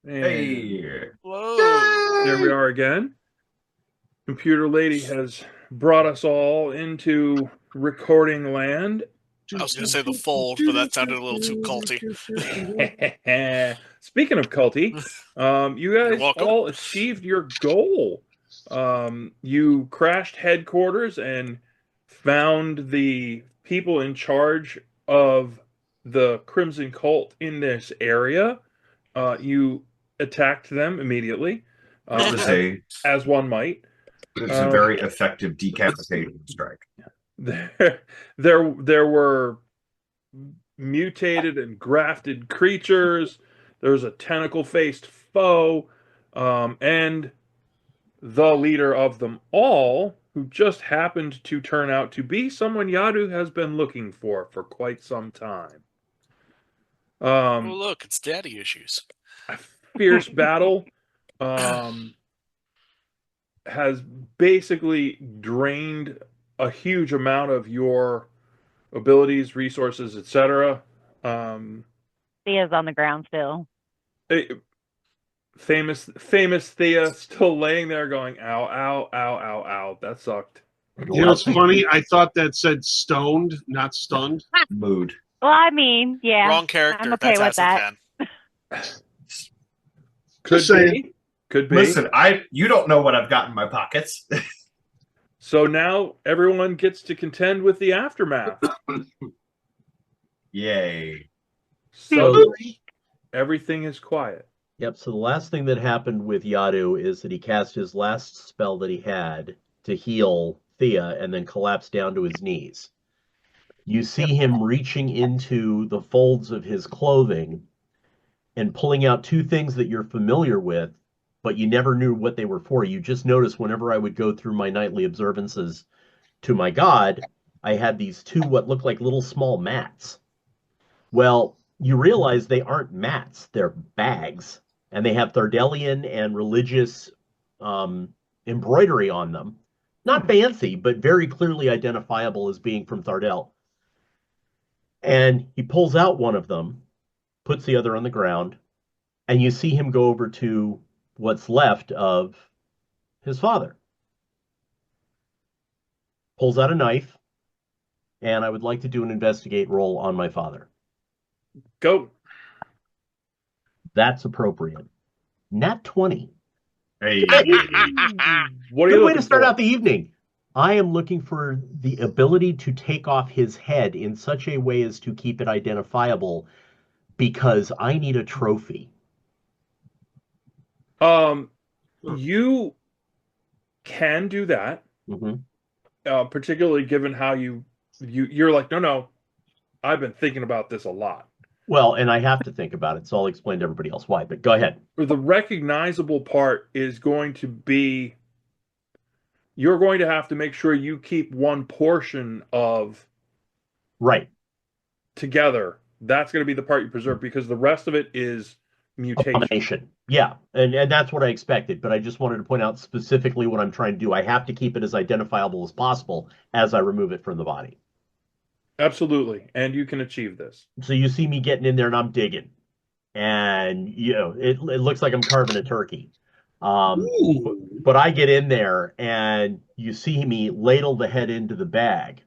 And Hey, Whoa. there we are again. Computer Lady has brought us all into recording land. I was going to say the fold, but that sounded a little too culty. Speaking of culty, you You're guys welcome. all achieved your goal. You crashed headquarters and found the people in charge of the Crimson Cult in this area. You attacked them immediately, that was a as one might. it was a Um, very effective decapitation strike. there were mutated and grafted creatures. There was a tentacle-faced foe, and the leader of them all, who just happened to turn out to be someone Iadu has been looking for quite some time. Oh, look, it's daddy issues. A fierce battle has basically drained a huge amount of your abilities, resources, etc. Thea's on the ground still. Famous Thea still laying there going, ow, ow, ow, ow, ow. That sucked. You know, it's funny. I thought that said stoned, not stunned. Mood. Well, I mean, yeah. Wrong character. I'm okay That's with that. Could Just saying. be. Could be. Listen, you don't know what I've got in my pockets. So now everyone gets to contend with the aftermath. Yay. Suddenly, everything is quiet. Yep, so the last thing that happened with Iadu is that he cast his last spell that he had to heal Thea and then collapsed down to his knees. You see him reaching into the folds of his clothing and pulling out two things that you're familiar with, but you never knew what they were for. You just noticed whenever I would go through my nightly observances to my god, I had these two what look like little small mats. Well, you realize they aren't mats, they're bags. And they have Thardelian and religious embroidery on them. Not fancy, but very clearly identifiable as being from Thardel. And he pulls out one of them, puts the other on the ground, and you see him go over to what's left of his father. Pulls out a knife, and I would like to do an investigate roll on my father. Go. That's appropriate. Nat 20. Hey. What are you Good way looking to start for? out the evening. I am looking for the ability to take off his head in such a way as to keep it identifiable because I need a trophy. You can do that, particularly given how you're like, no, I've been thinking about this a lot. Well, and I have to think about it, so I'll explain to everybody else why, but go ahead. The recognizable part is going to be you're going to have to make sure you keep one portion of Right. together. That's going to be the part you preserve because the rest of it is mutation. Abomination. Yeah, and that's what I expected, but I just wanted to point out specifically what I'm trying to do. I have to keep it as identifiable as possible as I remove it from the body. Absolutely, and you can achieve this. So you see me getting in there and I'm digging. And, you know, it looks like I'm carving a turkey. But I get in there and you see me ladle the head into the bag.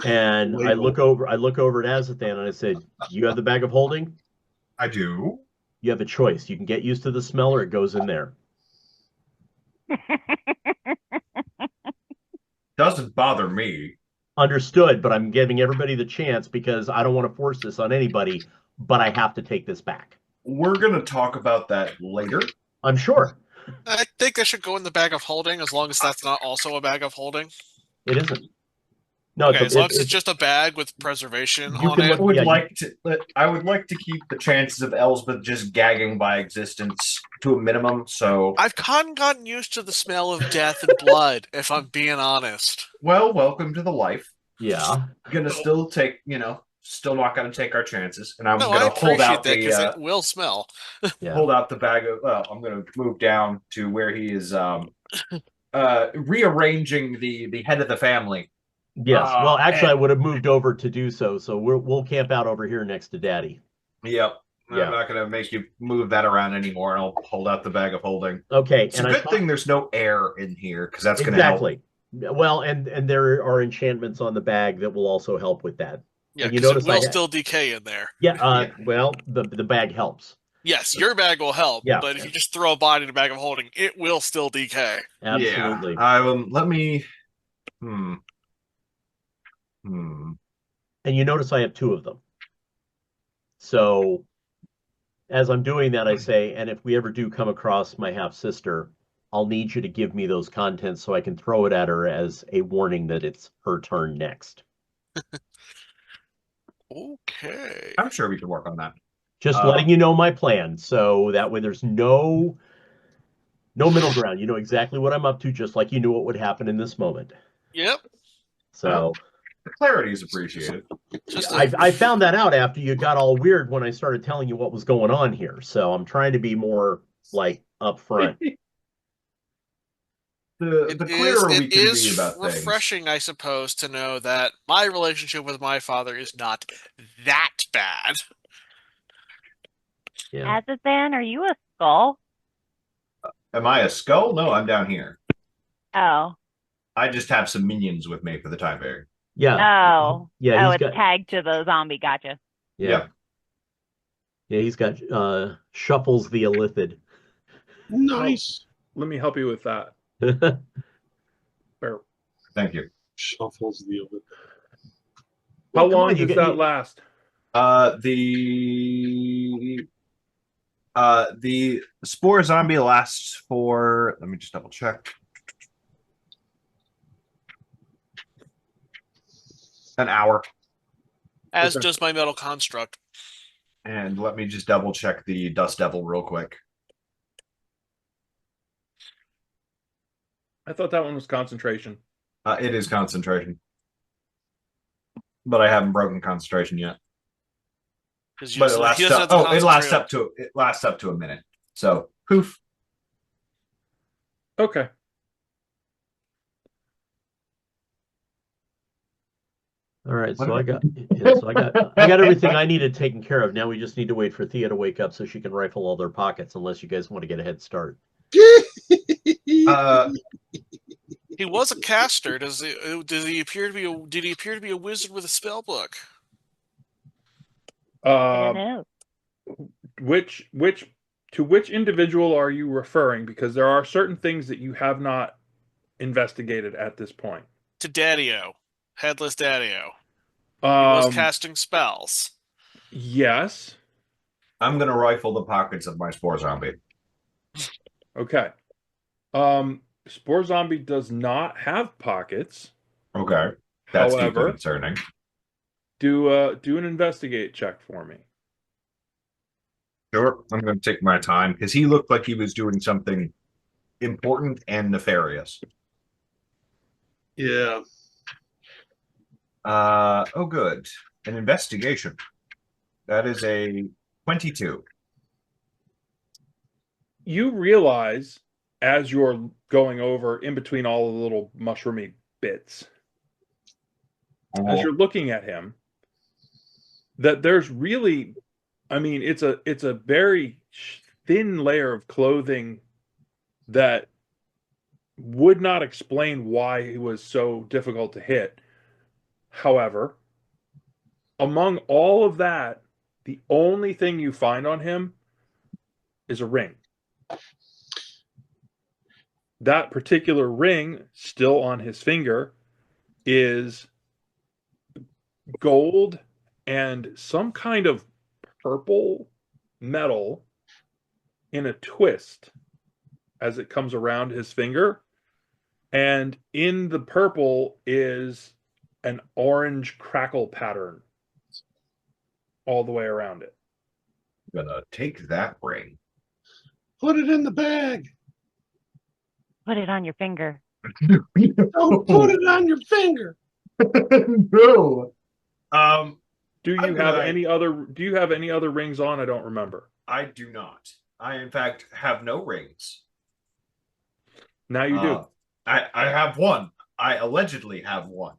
And I look over at Azathan and I said, "You have the bag of holding? I do. You have a choice. You can get used to the smell or it goes in there." Doesn't bother me. Understood, but I'm giving everybody the chance because I don't want to force this on anybody, but I have to take this back. We're going to talk about that later. I'm sure. I think that should go in the bag of holding as long as that's not also a bag of holding. It isn't. No, okay, as long as it's just a bag with preservation on it. I would like to keep the chances of Elsbeth just gagging by existence to a minimum, so... I've gotten used to the smell of death and blood, if I'm being honest. Well, welcome to the life. Yeah. Gonna still take, still not gonna take our chances, and I'm No, gonna I hold out appreciate that because it will smell. hold out the bag of. Well, I'm gonna move down to where he is rearranging the head of the family. Yes. Well, actually, I would have moved over to do so. So we'll camp out over here next to Daddy. Yep. Yeah. I'm not going to make you move that around anymore. I'll hold out the bag of holding. Okay, It's a good thing there's no air in here because that's going to help. exactly. Well, and there are enchantments on the bag that will also help with that. Yeah, And you because it notice will still decay in there. Yeah, Yeah. well, the bag helps. Yes, your bag will help, Yeah. but if you just throw a body in a bag of holding, it will still decay. Absolutely. Yeah. Let me. And you notice I have 2 of them. So as I'm doing that, I say, and if we ever do come across my half sister, I'll need you to give me those contents so I can throw it at her as a warning that it's her turn next. Okay. I'm sure we can work on that. Just letting you know my plan, so that way there's no middle ground. You know exactly what I'm up to, just like you knew what would happen in this moment. Yep. So the clarity is appreciated. I found that out after you got all weird when I started telling you what was going on here. So I'm trying to be more like upfront. The clearer we can is be about refreshing, I suppose, to know that my relationship with my father is not that bad. Yeah. Azathan, are you a skull? Am I a skull? No, I'm down here. Oh. I just have some minions with me for the time being. Yeah. Oh. Yeah. Oh, it's tagged to the zombie. Gotcha. Yeah. Yeah, he's got Shuffles the Illithid. Nice. Let me help you with that. Thank you. Shuffles the Illithid. How long does that last? The spore zombie lasts for, let me just double check. An hour. As does my metal construct. And let me just double check the Dust Devil real quick. I thought that one was concentration. It is concentration. But I haven't broken concentration yet. But it lasts up to a minute. So poof. Okay. All right, so I got everything I needed taken care of. Now we just need to wait for Thea to wake up so she can rifle all their pockets, unless you guys want to get a head start. He was a caster. Did he appear to be a wizard with a spell book? I don't know. To which individual are you referring? Because there are certain things that you have not investigated at this point. To Daddy-O. Headless Daddy-O. He was casting spells. Yes. I'm going to rifle the pockets of my spore zombie. Okay. Spore zombie does not have pockets. Okay. That's However, concerning. Do an investigate check for me. Sure. I'm going to take my time because he looked like he was doing something important and nefarious. Yeah. Oh, good. An investigation. That is a 22. You realize as you're going over in between all the little mushroomy bits, as you're looking at him, that there's really, I mean, it's a very thin layer of clothing that would not explain why he was so difficult to hit. However, among all of that, the only thing you find on him is a ring. That particular ring, still on his finger, is gold and some kind of purple metal in a twist as it comes around his finger. And in the purple is an orange crackle pattern all the way around it. I'm gonna take that ring. Put it in the bag. Put it on your finger. Don't put it on your finger. No. Do you have any other rings on? I don't remember. I do not. I in fact have no rings. Now you do. I have one. I allegedly have one.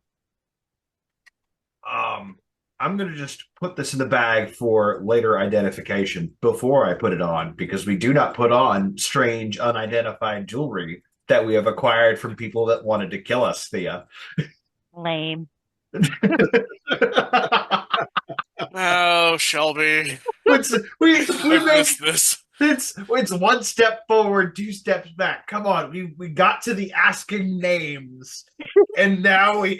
I'm going to just put this in the bag for later identification before I put it on, because we do not put on strange, unidentified jewelry that we have acquired from people that wanted to kill us, Thea. Lame. Oh, Shelby. we I missed this. It's one step forward, two steps back. Come on, we got to the asking names, and now we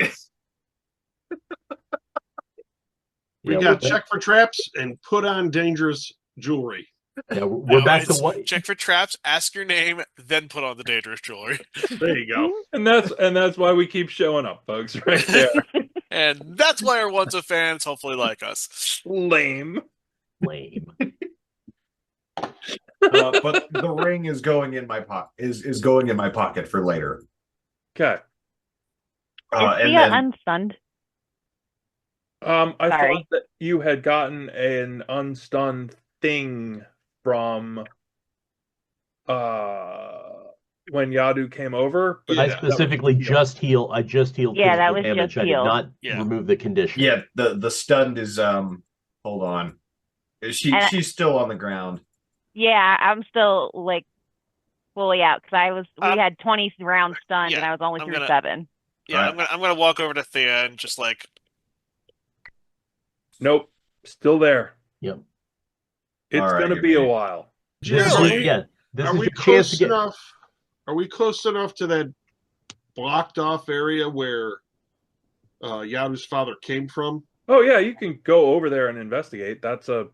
got check for traps and put on dangerous jewelry. Yeah, we're back to what? Check for traps, ask your name, then put on the dangerous jewelry. There you go. And that's why we keep showing up, folks, right there. And that's why our ones of fans hopefully like us. Lame. but the ring is going in my pocket. Is going in my pocket for later. Okay. Is Thea unstunned? I thought that you had gotten an unstunned thing from when Iadu came over. But I specifically just healed. I just healed. Yeah, that was damage. just I did heal. not remove the condition. Yeah, the stunned is hold on. She's still on the ground. Yeah, I'm still like fully out because we had 20 rounds stunned and I was only through 7. Yeah, right. I'm gonna walk over to Thea and just like. Nope, still there. Yep. It's gonna be a while. Really? This are is we your chance close to get... enough? Are we close enough to that blocked off area where Iadu's father came from? Oh yeah, you can go over there and investigate. That's a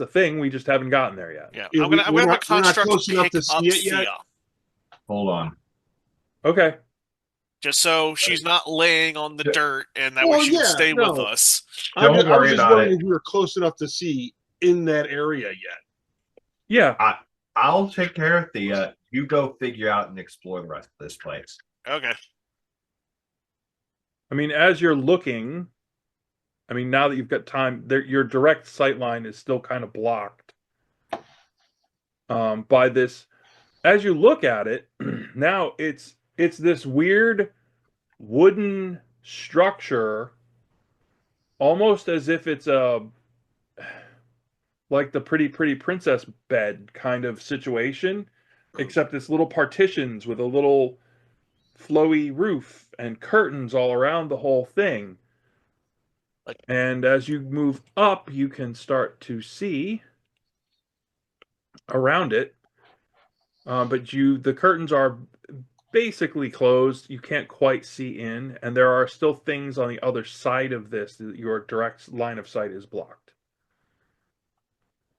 thing. We just haven't gotten there yet. Yeah, I'm gonna construct close enough to see it yet. Hold on. Okay. Just so she's not laying on the dirt, and that way she can stay with us. Don't worry about it. If we were close enough to see in that area yet. Yeah. I'll take care of Thea. You go figure out and explore the rest of this place. Okay. I mean, as you're looking, now that you've got time, your direct sight line is still kind of blocked by this. As you look at it, now it's this weird wooden structure, almost as if it's like the pretty princess bed kind of situation, except it's little partitions with a little flowy roof and curtains all around the whole thing. And as you move up, you can start to see around it, but the curtains are basically closed. You can't quite see in, and there are still things on the other side of this that your direct line of sight is blocked.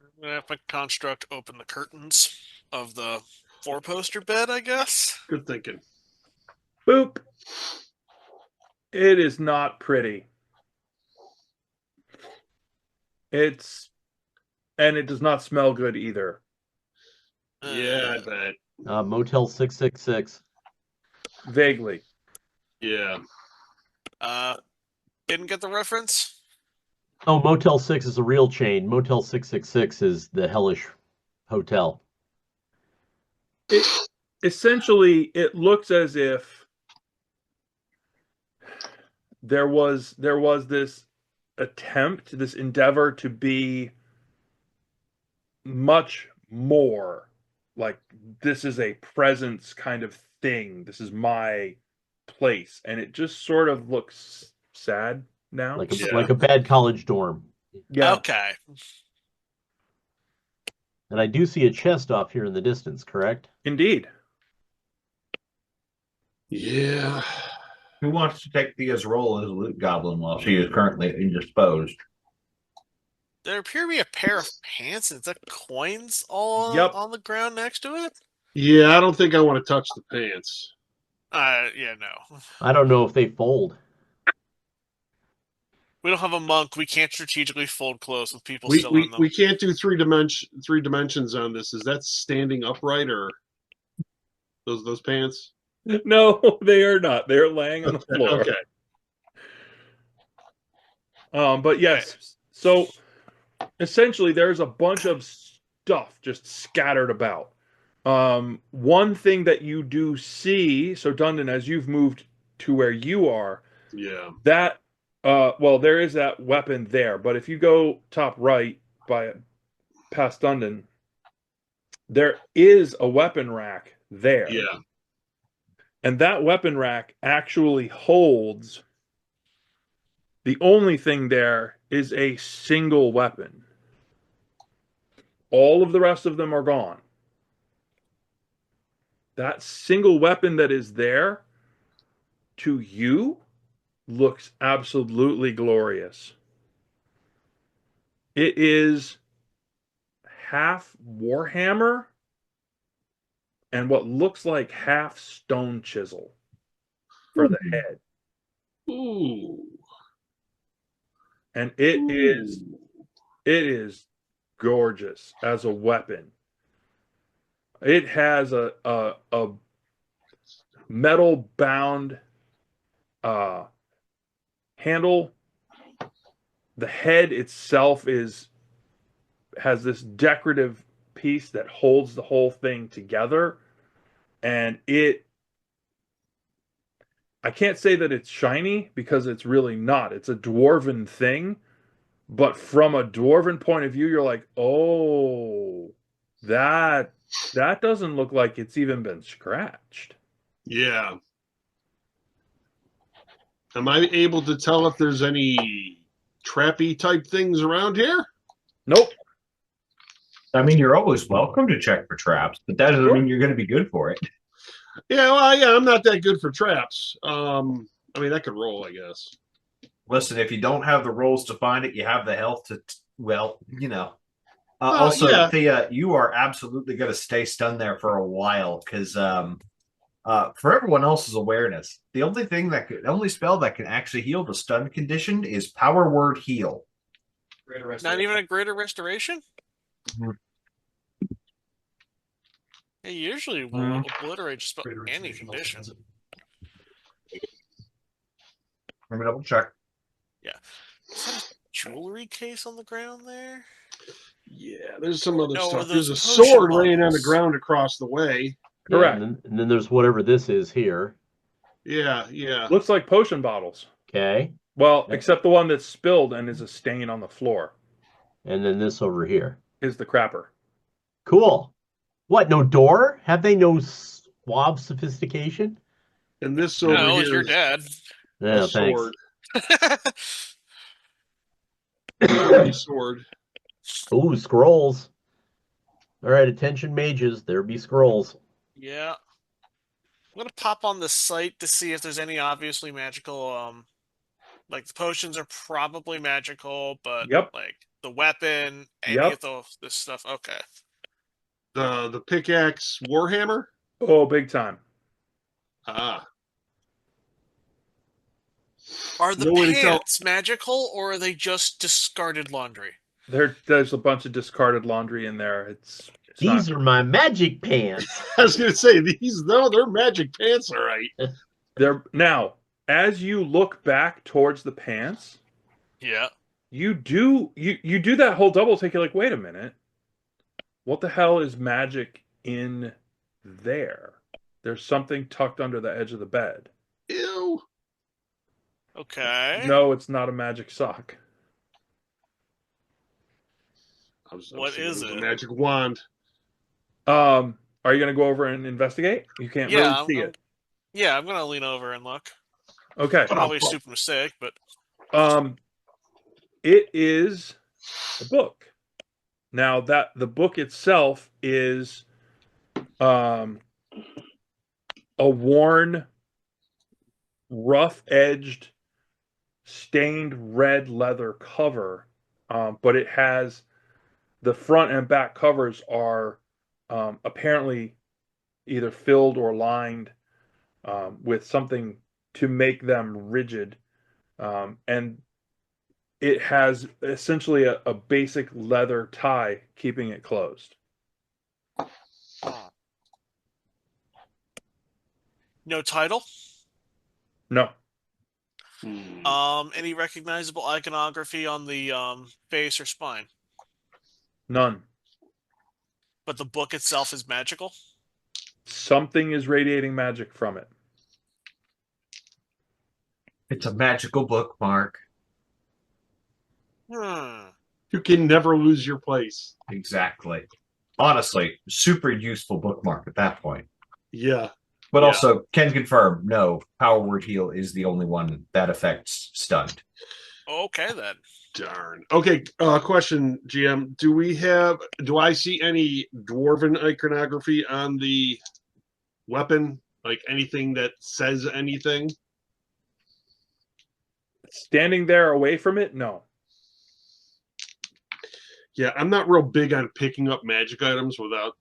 I'm gonna have to construct open the curtains of the 4-poster bed, I guess. Good thinking. Boop. It is not pretty. And it does not smell good either. Yeah, I bet. Motel 666. Vaguely. Yeah. Didn't get the reference? Oh, Motel 6 is a real chain. Motel 666 is the hellish hotel. Essentially, it looks as if there was this attempt, this endeavor to be much more like, this is a presence kind of thing. This is my place. And it just sort of looks sad now. Like a bad college dorm. Yeah. Okay. And I do see a chest off here in the distance, correct? Indeed. Yeah. Who wants to take Thea's role as a loot goblin while she is currently indisposed? There appear to be a pair of pants and the coins all on the ground next to it. Yeah, I don't think I want to touch the pants. Yeah, no. I don't know if they fold. We don't have a monk. We can't strategically fold clothes with people still in them. We can't do three dimensions on this. Is that standing upright or those pants? No, they are not. They're laying on the floor. Okay. But yes, so essentially there's a bunch of stuff just scattered about. One thing that you do see, so Dundon, as you've moved to where you are, yeah, that Well, there is that weapon there, but if you go top right by past Dundon, there is a weapon rack there. Yeah. And that weapon rack actually holds, the only thing there is a single weapon. All of the rest of them are gone. That single weapon that is there, to you, looks absolutely glorious. It is half Warhammer and what looks like half stone chisel for the head. Ooh. And it is gorgeous as a weapon. It has a metal bound handle. The head itself has this decorative piece that holds the whole thing together, and I can't say that it's shiny because it's really not. It's a dwarven thing, but from a dwarven point of view, you're like, oh, that doesn't look like it's even been scratched. Yeah. Am I able to tell if there's any trappy type things around here? Nope. I mean, you're always welcome to check for traps, but that doesn't mean you're going to be good for it. Yeah, well, yeah, I'm not that good for traps. I mean, I could roll, I guess. Listen, if you don't have the rolls to find it, you have the health to, well, you know. Also, yeah. Thea, you are absolutely going to stay stunned there for a while because for everyone else's awareness, the only spell that can actually heal the stun condition is Power Word Heal. Not even a greater restoration? Mm-hmm. It usually will obliterate just about any condition. Let me double check. Yeah. Is that a jewelry case on the ground there? Yeah, there's some other stuff. Those There's a potion sword laying on the bottles. ground across the way. Yeah, Correct. and then there's whatever this is here. Yeah, yeah. Looks like potion bottles. Okay. Well, except the one that's spilled and is a stain on the floor And then this over here. is the crapper. Cool. What, no door? Have they no swab sophistication? And this over No, here it's your is dad. No, a thanks. sword. A sword. Ooh, scrolls. All right, attention mages. There be scrolls. Yeah. I'm going to pop on the site to see if there's any obviously magical, like the potions are probably magical, but like the weapon, any of this stuff, okay. The pickaxe Warhammer? Oh, big time. Ah. Are the pants magical, or are they just discarded laundry? There's a bunch of discarded laundry in there. These are my magic pants. I was going to say, they're magic pants, all right. Now, as you look back towards the pants, yeah, you do that whole double take. You're like, wait a minute, what the hell is magic in there? There's something tucked under the edge of the bed. Ew. Okay. No, it's not a magic sock. What is it? A magic wand. Are you going to go over and investigate? You can't really see it. Yeah, I'm going to lean over and look. Okay. Probably a stupid mistake, but it is a book. Now that the book itself is a worn, rough-edged, stained red leather cover, but it has the front and back covers are apparently either filled or lined with something to make them rigid, and it has essentially a basic leather tie keeping it closed. No title? No. Any recognizable iconography on the face or spine? None. But the book itself is magical? Something is radiating magic from it. It's a magical bookmark. You can never lose your place. Exactly. Honestly, super useful bookmark at that point. Yeah. But also, can confirm, no, power word heal is the only one that affects stunned. Okay, then. Darn. Okay, question, GM. Do I see any dwarven iconography on the weapon? Like anything that says anything? Standing there away from it, no. Yeah, I'm not real big on picking up magic items without,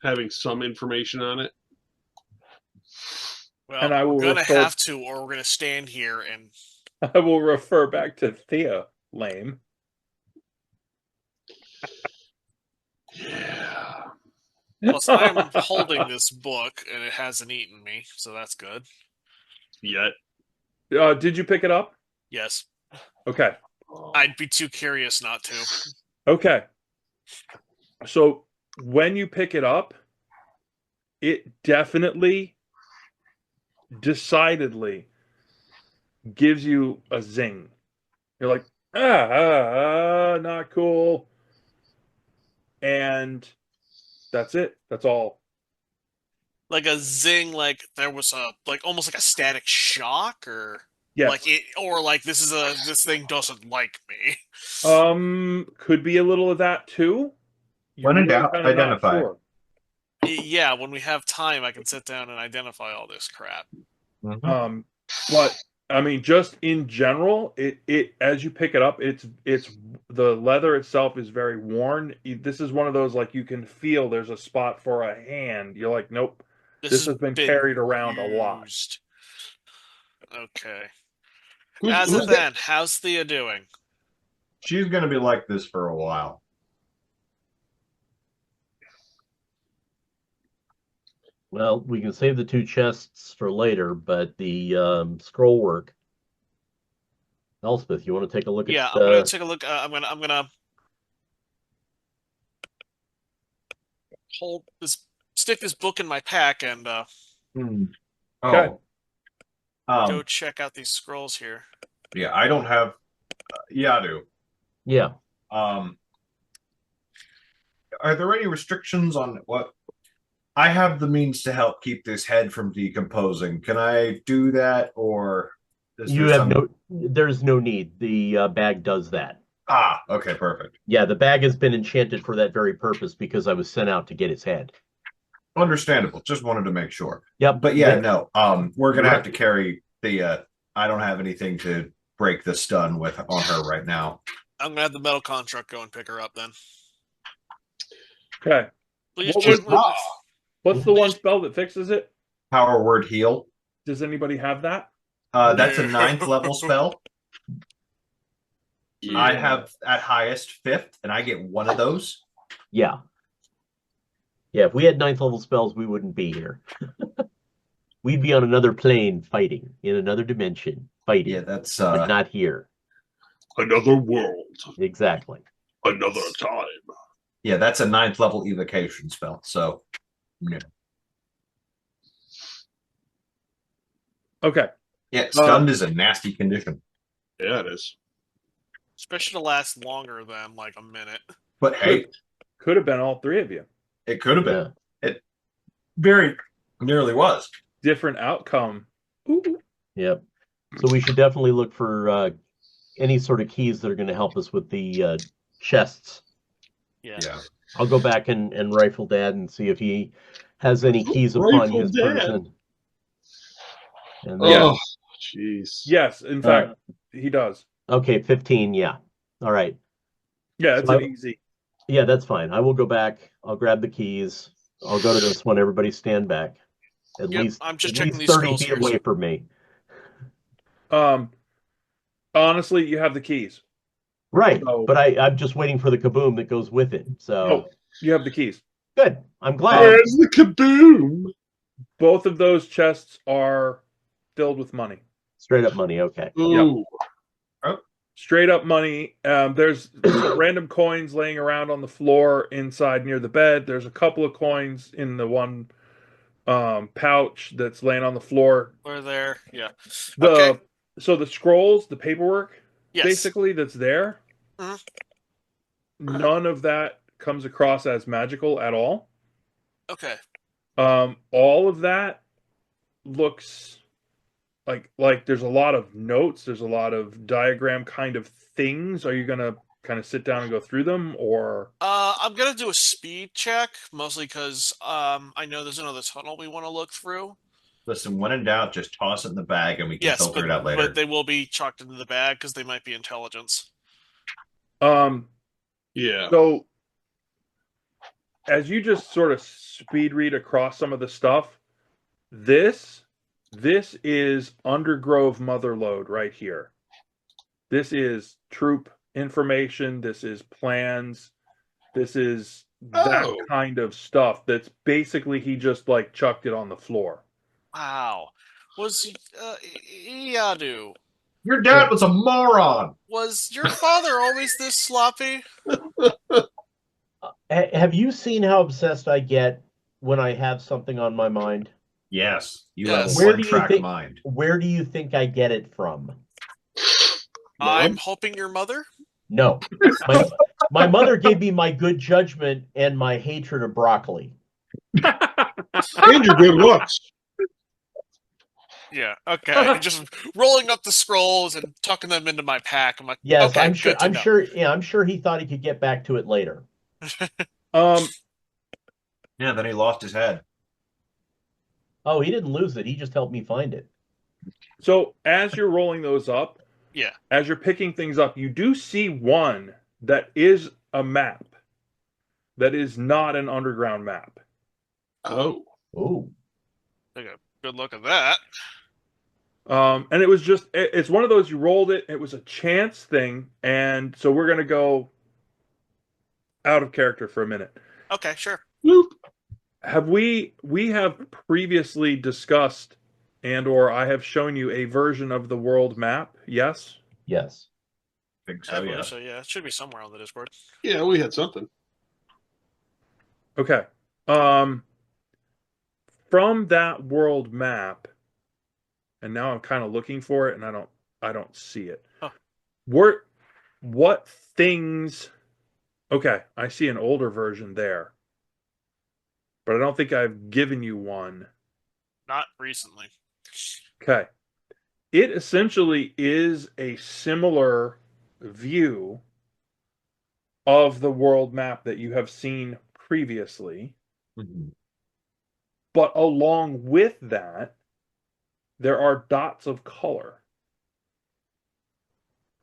having some information on it. Well, and I will we're going to have to, or we're going to stand here and... I will refer back to Thea, lame. Yeah. Plus, I'm holding this book, and it hasn't eaten me, so that's good. Yet. Did you pick it up? Yes. Okay. I'd be too curious not to. Okay. So, when you pick it up, it definitely, decidedly gives you a zing. You're like, not cool. And that's it. That's all. Like a zing, like there was almost like a static shock, or yes, this thing doesn't like me. Could be a little of that too. When in doubt, identify. Sure. Yeah, when we have time, I can sit down and identify all this crap. Mm-hmm. But I mean, just in general, it as you pick it up, it's the leather itself is very worn. This is one of those like you can feel there's a spot for a hand. You're like, nope, this has been carried around a lot. Okay. Who's how's Thea doing? She's going to be like this for a while. Well, we can save the 2 chests for later, but the scroll work. Elspeth, you want to take a look at? Yeah, I'm gonna take a look. I'm gonna stick this book in my pack and Okay. go check out these scrolls here. Yeah, I don't have Iadu. Yeah. Are there any restrictions on what? I have the means to help keep this head from decomposing. Can I do that, or there's no need. The bag does that. Okay, perfect. Yeah, the bag has been enchanted for that very purpose because I was sent out to get his head. Understandable. Just wanted to make sure. Yep. But yeah, no. We're gonna have to carry the. I don't have anything to break the stun with on her right now. I'm gonna have the metal construct go and pick her up then. Okay. What's the one spell that fixes it? Power word heal. Does anybody have that? That's a 9th level spell. Yeah. I have at highest 5th, and I get one of those. Yeah. Yeah, if we had 9th level spells, we wouldn't be here. We'd be on another plane fighting, in another dimension fighting. Yeah, that's but not here. Another world. Exactly. Another time. Yeah, that's a 9th level evocation spell. So, yeah. Okay. Yeah, stunned is a nasty condition. Yeah, it is. Especially to last longer than like a minute. But hey, could have been all 3 of you. It could have been. Yeah. It very nearly was. Different outcome. Ooh. Yep. So we should definitely look for any sort of keys that are going to help us with the chests. Yeah. I'll go back and rifle Dad and see if he has any keys upon his person. And then, oh, jeez. Yes, in fact, he does. Okay, 15, yeah. All right. Yeah, it's easy. Yeah, that's fine. I will go back. I'll grab the keys. I'll go to this one. Everybody stand back. At least I'm just checking these 30 feet away from me. Honestly, you have the keys. Right, so, but I'm just waiting for the kaboom that goes with it. So no, you have the keys. Good. I'm glad. Where's the kaboom? Both of those chests are filled with money. Straight up money. Okay. Ooh. Yep. Straight up money. There's random coins laying around on the floor inside near the bed. There's a couple of coins in the one pouch that's laying on the floor. We're there. Yeah. Okay. So the scrolls, the paperwork, basically, that's there. None of that comes across as magical at all. Okay. All of that looks like there's a lot of notes, there's a lot of diagram kind of things. Are you gonna kind of sit down and go through them, or? I'm gonna do a speed check, mostly because I know there's another tunnel we want to look through. Listen, when in doubt, just toss it in the bag and we can filter it out later. But they will be chucked into the bag because they might be intelligence. Yeah. So, as you just sort of speed read across some of the stuff, this is Undergrove Motherlode right here. This is troop information. This is plans. This is that kind of stuff. That's basically he just like chucked it on the floor. Wow. Was Iadu? Your dad was a moron. Was your father always this sloppy? Have you seen how obsessed I get when I have something on my mind? Yes, you have a Where do you one-track think? mind. Where do you think I get it from? I'm hoping your mother. No, my mother gave me my good judgment and my hatred of broccoli. And your good looks. Yeah. Okay. Just rolling up the scrolls and tucking them into my pack. I'm like, yes, okay, I'm sure. I'm sure. Yeah, I'm sure he thought he could get back to it later. Yeah. Then he lost his head. Oh, he didn't lose it. He just helped me find it. So as you're rolling those up, yeah, as you're picking things up, you do see one that is a map. That is not an underground map. Oh. Take a good look at that. And it was just, it's one of those, you rolled it, it was a chance thing, and so we're going to go out of character for a minute. Okay, sure. We have previously discussed and or I have shown you a version of the world map, yes? Yes. I think so, yeah. So, yeah, it should be somewhere on the Discord. Yeah, we had something. Okay. From that world map, and now I'm kind of looking for it, and I don't see it. Huh. What things? Okay, I see an older version there, but I don't think I've given you one. Not recently. Okay, it essentially is a similar view of the world map that you have seen previously, but along with that, there are dots of color.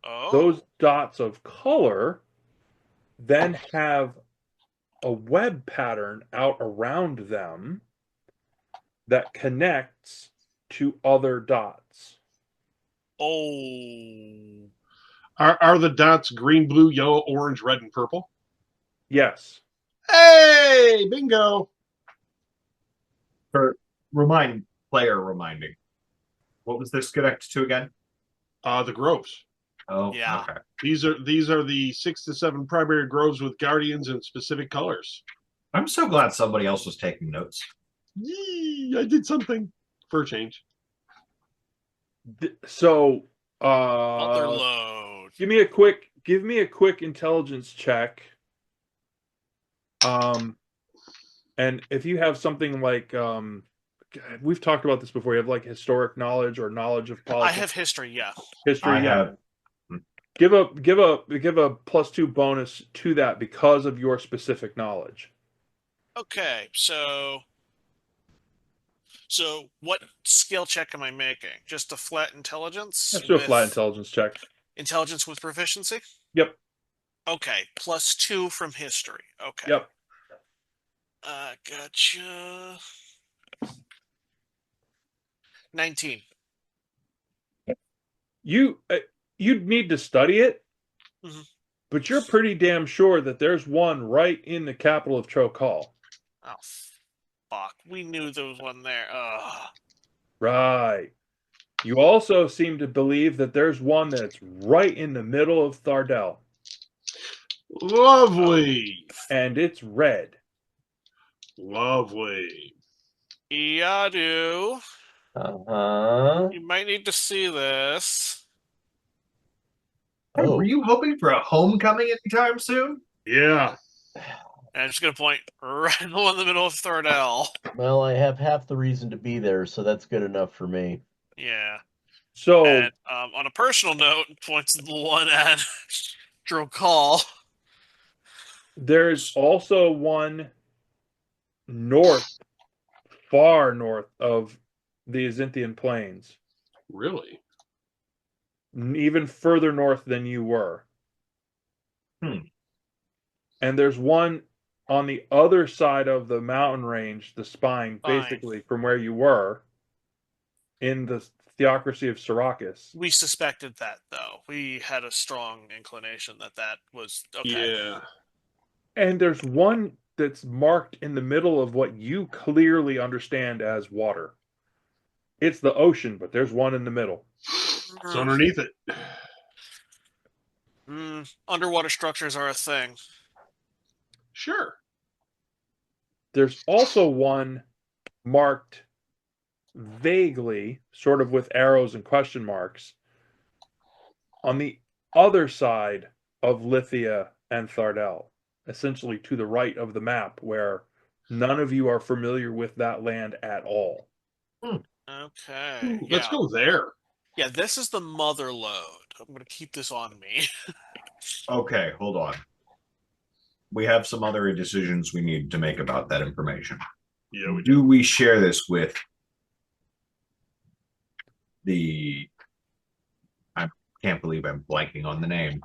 Oh. Those dots of color then have a web pattern out around them that connects to other dots. Oh. Are the dots green, blue, yellow, orange, red, and purple? Yes. Hey, bingo. For reminding, what was this connected to again? The groves. Oh, yeah. Okay. These are the 6 to 7 primary groves with guardians in specific colors. I'm so glad somebody else was taking notes. Yee, I did something for a change. So, Motherlode. give me a quick intelligence check. And if you have something like, we've talked about this before. You have like historic knowledge or knowledge of politics. I have history. Yeah. History. I have. Give a +2 bonus to that because of your specific knowledge. Okay, so what skill check am I making? Just a flat intelligence? Let's do a flat intelligence check. Intelligence with proficiency? Yep. Okay, +2 from history. Okay. Yep. Gotcha. 19. You'd need to study it, but you're pretty damn sure that there's one right in the capital of Trokal. Oh, fuck. We knew there was one there. Ugh. Right. You also seem to believe that there's one that's right in the middle of Thardel. Lovely. And it's red. Lovely. Iadu. Uh-huh. You might need to see this. Hey, were you hoping for a homecoming anytime soon? Yeah. And I'm just going to point right in the middle of third L. Well, I have half the reason to be there, so that's good enough for me. Yeah. So, and, on a personal note, points to the one at Drokal. There's also one north, far north of the Azinthian Plains. Really? Even further north than you were. And there's one on the other side of the mountain range, the spine, basically from where you were, in the theocracy of Syracuse. We suspected that, though. We had a strong inclination that was okay. Yeah. And there's one that's marked in the middle of what you clearly understand as water. It's the ocean, but there's one in the middle. It's underneath it. Underwater structures are a thing. Sure. There's also one marked vaguely, sort of with arrows and question marks, on the other side of Lithia and Thardel, essentially to the right of the map, where none of you are familiar with that land at all. Okay. Let's go there. Yeah, this is the mother load. I'm going to keep this on me. Okay, hold on. We have some other decisions we need to make about that information. Yeah, we do. We share this with I can't believe I'm blanking on the name.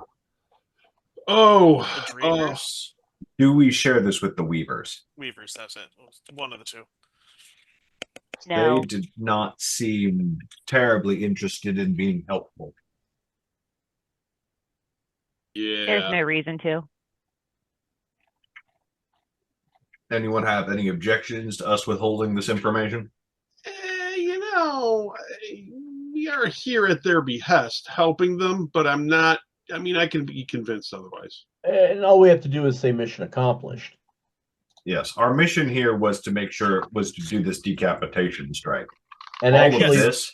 The Dreamers? Do we share this with the Weavers? Weavers, that's it. One of the two. No. They did not seem terribly interested in being helpful. Yeah. There's no reason to. Anyone have any objections to us withholding this information? We are here at their behest, helping them, but I'm not. I mean, I can be convinced otherwise. And all we have to do is say mission accomplished. Yes, our mission here was to do this decapitation strike. And all actually, of this.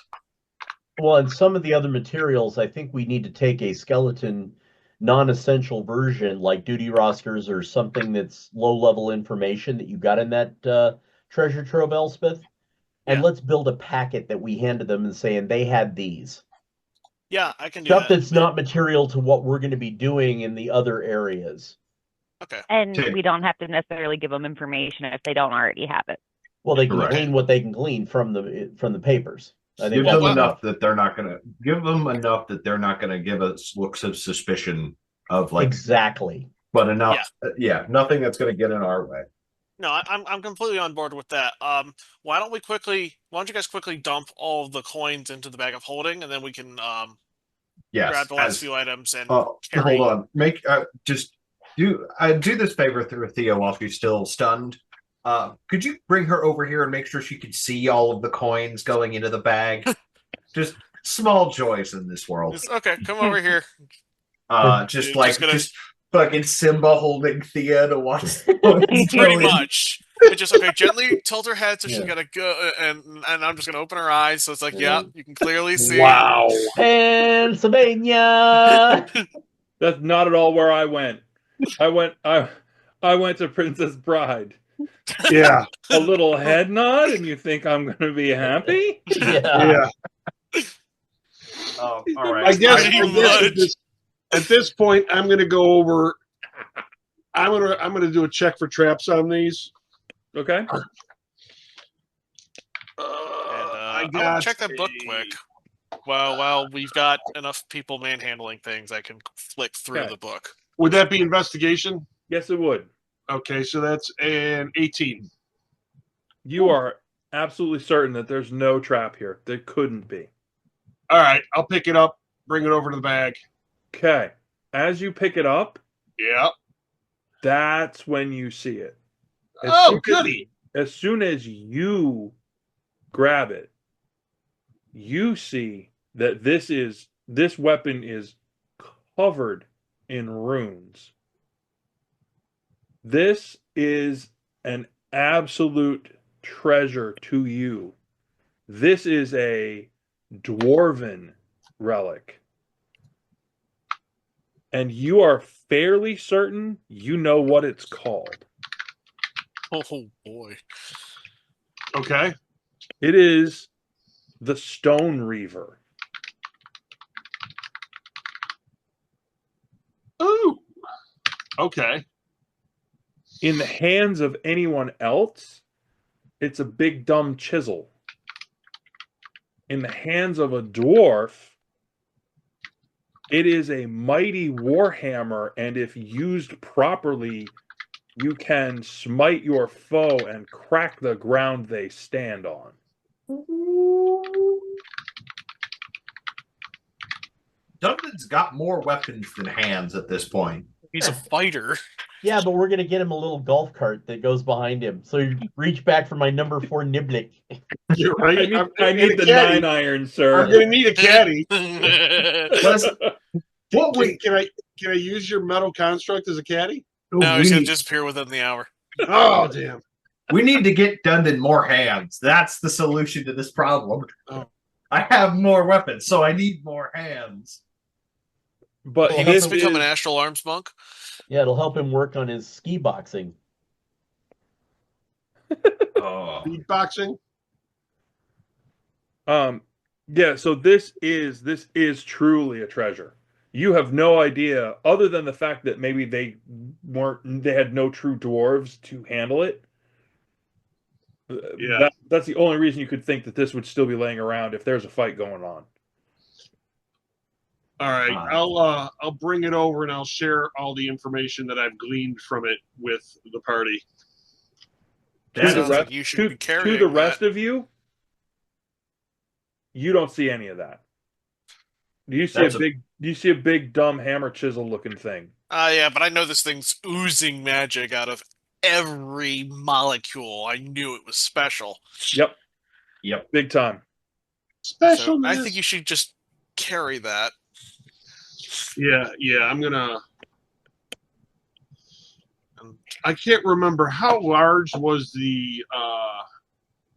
Well, and some of the other materials, I think we need to take a skeleton non-essential version like duty rosters or something that's low-level information that you got in that treasure trove, Elspeth. And let's build a packet that we hand to them and saying they had these. Yeah, I can do Stuff that. that's not material to what we're going to be doing in the other areas. Okay. And we don't have to necessarily give them information if they don't already have it. Well, they can glean what they can glean from the papers. I think Give them enough that they're not going to give us looks of suspicion of like exactly, but enough. Nothing that's going to get in our way. No, I'm completely on board with that. Why don't you guys quickly dump all of the coins into the bag of holding, and then we can grab the last few items and carry. Hold on. Just do this favor through Thea while she's still stunned. Could you bring her over here and make sure she can see all of the coins going into the bag? Just small joys in this world. Okay, come over here. Just fucking Simba holding Thea to watch. Pretty much. And just gently tilt her head so she's gonna go, and I'm just gonna open her eyes so it's like, you can clearly see. Wow, Pennsylvania. That's not at all where I went. I went to Princess Bride. Yeah. A little head nod, and you think I'm going to be happy? Yeah. All right. I guess at this point, I'm going to go over. I'm going to do a check for traps on these. Okay. I will check that book quick. Well, we've got enough people manhandling things. I can flick through the book. Would that be investigation? Yes, it would. Okay, so that's an 18. You are absolutely certain that there's no trap here. There couldn't be. All right, I'll pick it up, bring it over to the bag. Okay. As you pick it up, that's when you see it. Goody. As soon as you grab it, you see that this weapon is covered in runes. This is an absolute treasure to you. This is a dwarven relic. and you are fairly certain you know what it's called. Oh boy. Okay. It is the Stone Reaver. Ooh. Okay. In the hands of anyone else, it's a big dumb chisel. In the hands of a dwarf, it is a mighty warhammer, and if used properly, you can smite your foe and crack the ground they stand on. Duncan's got more weapons than hands at this point. He's a fighter. Yeah, but we're gonna get him a little golf cart that goes behind him. So you reach back for my number 4 Niblick. You're right. I need the caddy. 9-iron, sir. I'm gonna need a caddy. Can I use your metal construct as a caddy? No, he's gonna disappear within the hour. Oh damn. We need to get Dundon more hands. That's the solution to this problem. Oh. I have more weapons, so I need more hands. But he needs to become an astral arms monk. Yeah, it'll help him work on his ski boxing. Beatboxing? Yeah, so this is truly a treasure. You have no idea, other than the fact that maybe they had no true dwarves to handle it. Yeah. That's the only reason you could think that this would still be laying around if there's a fight going on. All right, I'll bring it over and I'll share all the information that I've gleaned from it with the party. To the rest of you, you don't see any of that. Do you see a big dumb hammer chisel looking thing? Yeah, but I know this thing's oozing magic out of every molecule. I knew it was special. Yep. Big time. Special. So I think you should just carry that. Yeah, I'm gonna. I can't remember how large was the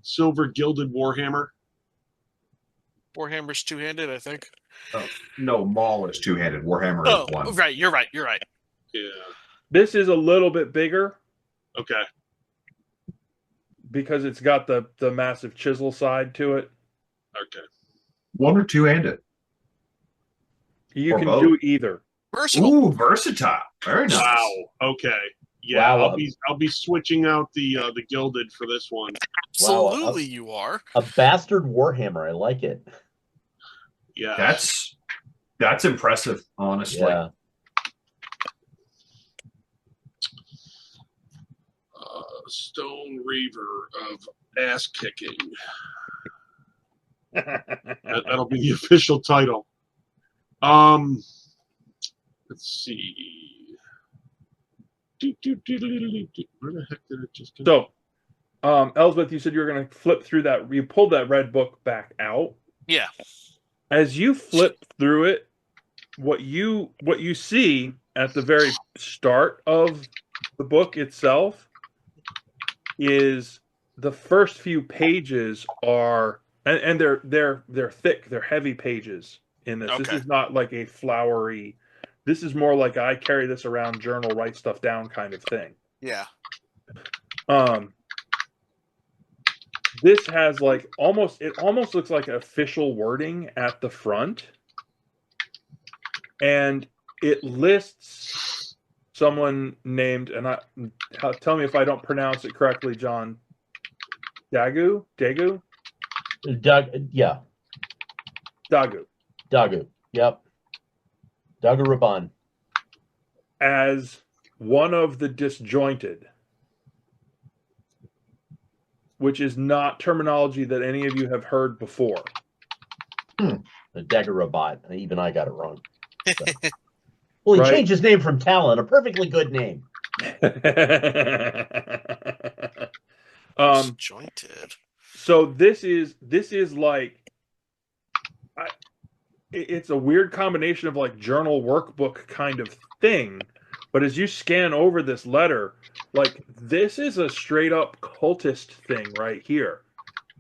silver gilded warhammer. Warhammer's two-handed, I think. Oh, no, Maul is two-handed. Warhammer is one. Right, you're right. Yeah. This is a little bit bigger. Okay. Because it's got the massive chisel side to it. Okay. One or two-handed. You can do either. Versatile. Ooh, versatile. Very nice. Wow. Okay. Yeah, wow. I'll be switching out the gilded for this one. Absolutely, you are. A bastard warhammer. I like it. Yeah. That's impressive, honestly. Yeah. Stone Reaver of ass kicking. That'll be the official title. Let's see. Where the heck did it just go? So, Elsbeth, you said you were going to flip through that. You pulled that red book back out. Yeah. As you flip through it, what you see at the very start of the book itself is the first few pages are, and they're thick, they're heavy pages in this. Okay. This is not like a flowery. This is more like I carry this around, journal, write stuff down kind of thing. Yeah. This has like it almost looks like official wording at the front. And it lists someone named, and tell me if I don't pronounce it correctly, John. Dagu? Yeah. Dagu. Yep. Dagu Raban. As one of the disjointed, which is not terminology that any of you have heard before. The Daggerabot. Even I got it wrong. So. Well, he changed his name from Talon, a perfectly good name. Disjointed. So this is like, it's a weird combination of like journal workbook kind of thing. But as you scan over this letter, like this is a straight up cultist thing right here.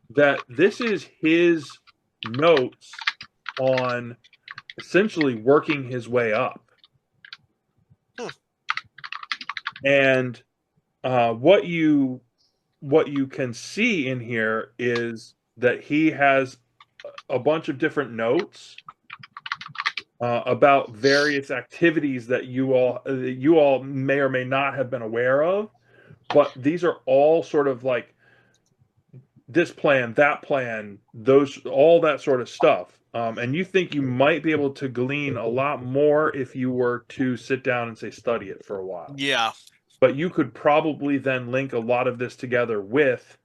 That this is his notes on essentially working his way up. And what you can see in here is that he has a bunch of different notes about various activities that you all may or may not have been aware of, but these are all sort of like this plan, that plan, those, all that sort of stuff. And you think you might be able to glean a lot more if you were to sit down and say study it for a while. Yeah. But you could probably then link a lot of this together with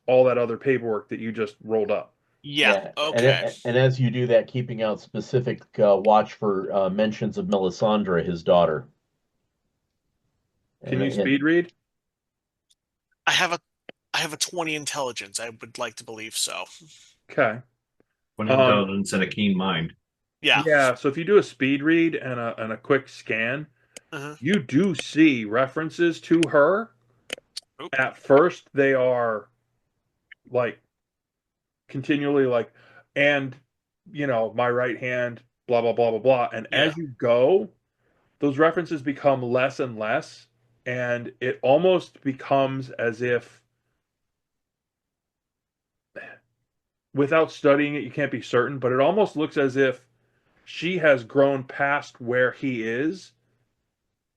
all that other paperwork that you just rolled up. Yeah. Okay. And as you do that, keeping out specific watch for mentions of Melisandre, his daughter. Can you speed read? I have a 20 intelligence. I would like to believe so. Okay. 20 intelligence and a keen mind. Yeah. Yeah. So if you do a speed read and a quick scan, you do see references to her. Oop. At first, they are like continually like, and my right hand, blah blah blah blah blah. And as you go, those references become less and less, and it almost becomes as if, without studying it, you can't be certain, but it almost looks as if she has grown past where he is,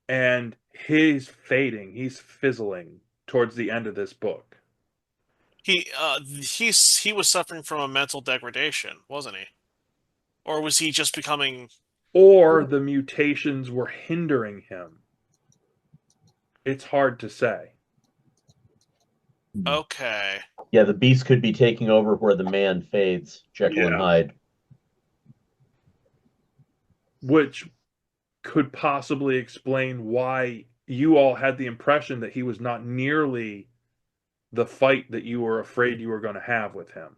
and he's fading, he's fizzling towards the end of this book. He was suffering from a mental degradation, wasn't he? Or was he just becoming... Or the mutations were hindering him. It's hard to say. Okay. Yeah, the beast could be taking over where the man fades, Jekyll and Hyde. Which could possibly explain why you all had the impression that he was not nearly the fight that you were afraid you were going to have with him.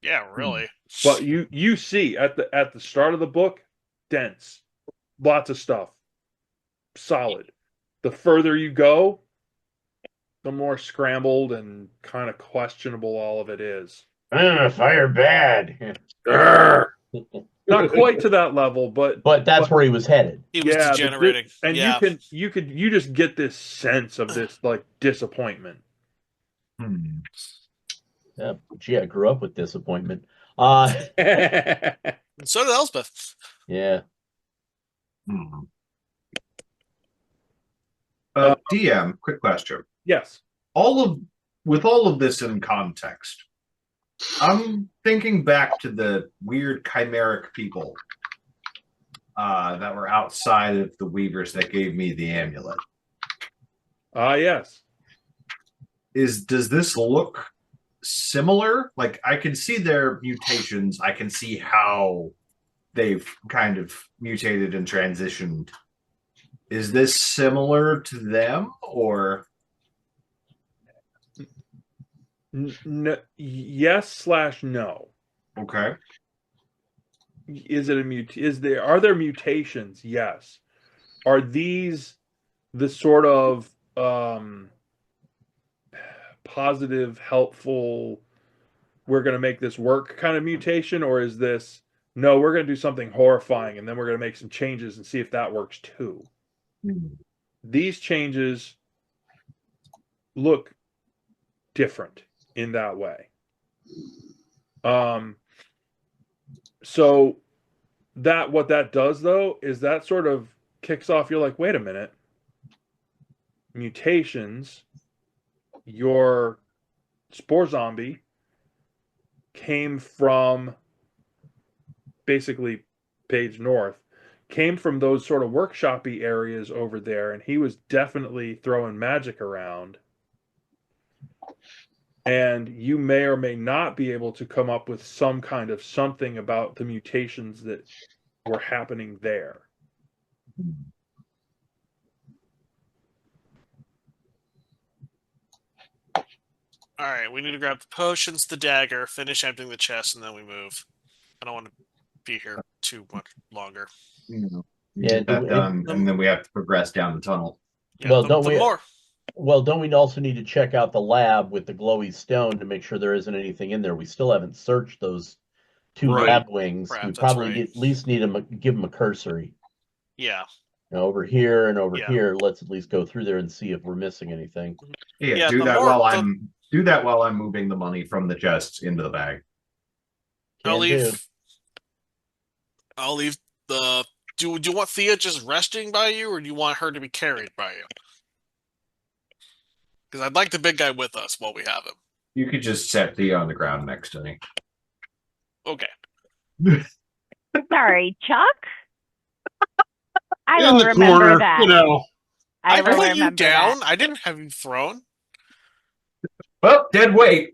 Yeah, really. But you see at the start of the book, dense, lots of stuff, solid. The further you go, the more scrambled and kind of questionable all of it is. Fire bad. Not quite to that level, but that's where he was headed. He was degenerating. And you just get this sense of this like disappointment. Yeah, gee, I grew up with disappointment. And so did Elspeth. Yeah. DM, quick question. Yes. With all of this in context, I'm thinking back to the weird chimeric people that were outside of the Weavers that gave me the amulet. Yes. Does this look similar? Like, I can see their mutations. I can see how they've kind of mutated and transitioned. Is this similar to them, or? Yes/no. Okay. Is it are there mutations? Yes. Are these the sort of positive, helpful, we're going to make this work kind of mutation, or is this, no, we're going to do something horrifying and then we're going to make some changes and see if that works too? These changes look different in that way. So what that does though is that sort of kicks off, you're like, wait a minute, mutations, your spore zombie came from basically Page North, came from those sort of workshop-y areas over there, and he was definitely throwing magic around. And you may or may not be able to come up with some kind of something about the mutations that were happening there. All right, we need to grab the potions, the dagger, finish emptying the chest, and then we move. I don't want to be here too much longer. Get that done, and then we have to progress down the tunnel. Yeah, well, don't we also need to check out the lab with the glowy stone to make sure there isn't anything in there? We still haven't searched those two lab wings. We probably at least need to give them a cursory. Yeah. Now over here and over here, let's at least go through there and see if we're missing anything. Yeah, do that while I'm moving the money from the chests into the bag. I'll leave the. Do you want Thea just resting by you, or do you want her to be carried by you? Because I'd like the big guy with us while we have him. You could just set Thea on the ground next to me. Okay. Sorry, Chuck. I don't remember that. You know. I put you down. I didn't have you thrown. Well, dead weight.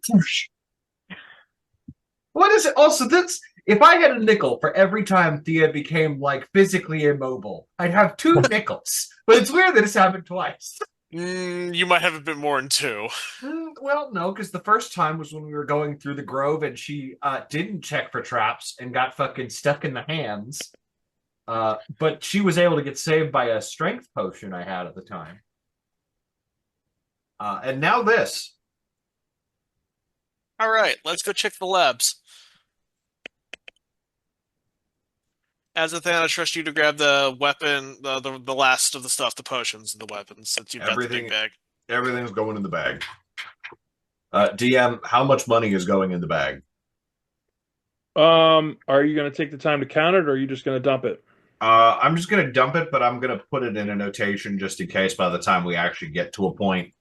What is it? Also, this. If I had a nickel for every time Thea became like physically immobile, I'd have 2 nickels. But it's weird that it's happened twice. You might have a bit more than 2. Well, no, because the first time was when we were going through the grove and she didn't check for traps and got fucking stuck in the hands. But she was able to get saved by a strength potion I had at the time. And now this. All right, let's go check the labs. Azathan, I trust you to grab the weapon, the last of the stuff, the potions and the weapons, since you've got the big bag. Everything's going in the bag. DM, how much money is going in the bag? Are you going to take the time to count it, or are you just going to dump it? I'm just going to dump it, but I'm going to put it in a notation just in case by the time we actually get to a point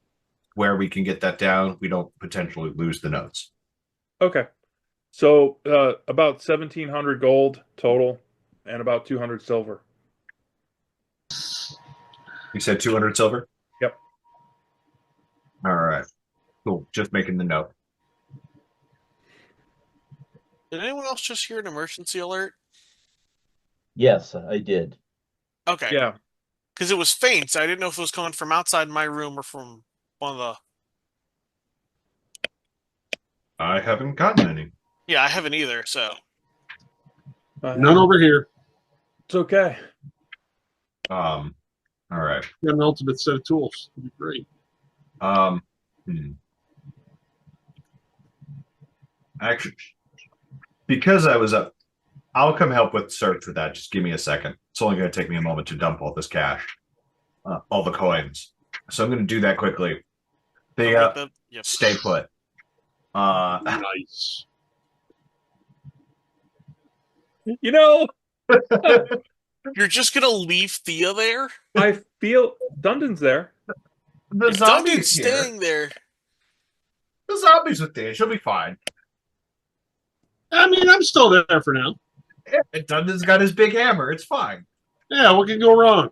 where we can get that down, we don't potentially lose the notes. Okay. So about 1,700 gold total and about 200 silver. You said 200 silver? Yep. All right. Cool. Just making the note. Did anyone else just hear an emergency alert? Yes, I did. Okay. Yeah. Because it was faint, so I didn't know if it was coming from outside my room or from one of the... I haven't gotten any. Yeah, I haven't either, so... None over here. It's okay. All right. Got an ultimate set of tools. It'd be great. Actually, because I was up, I'll come help with search with that. Just give me a second. It's only going to take me a moment to dump all this cash, all the coins. So I'm going to do that quickly. Stay put. Nice. You know, you're just gonna leave Thea there? I feel Dundon's there. The zombies Dundon's staying there. The zombies are there. She'll be fine. I mean, I'm still there for now. Yeah, Dundon's got his big hammer. It's fine. Yeah, what can go wrong?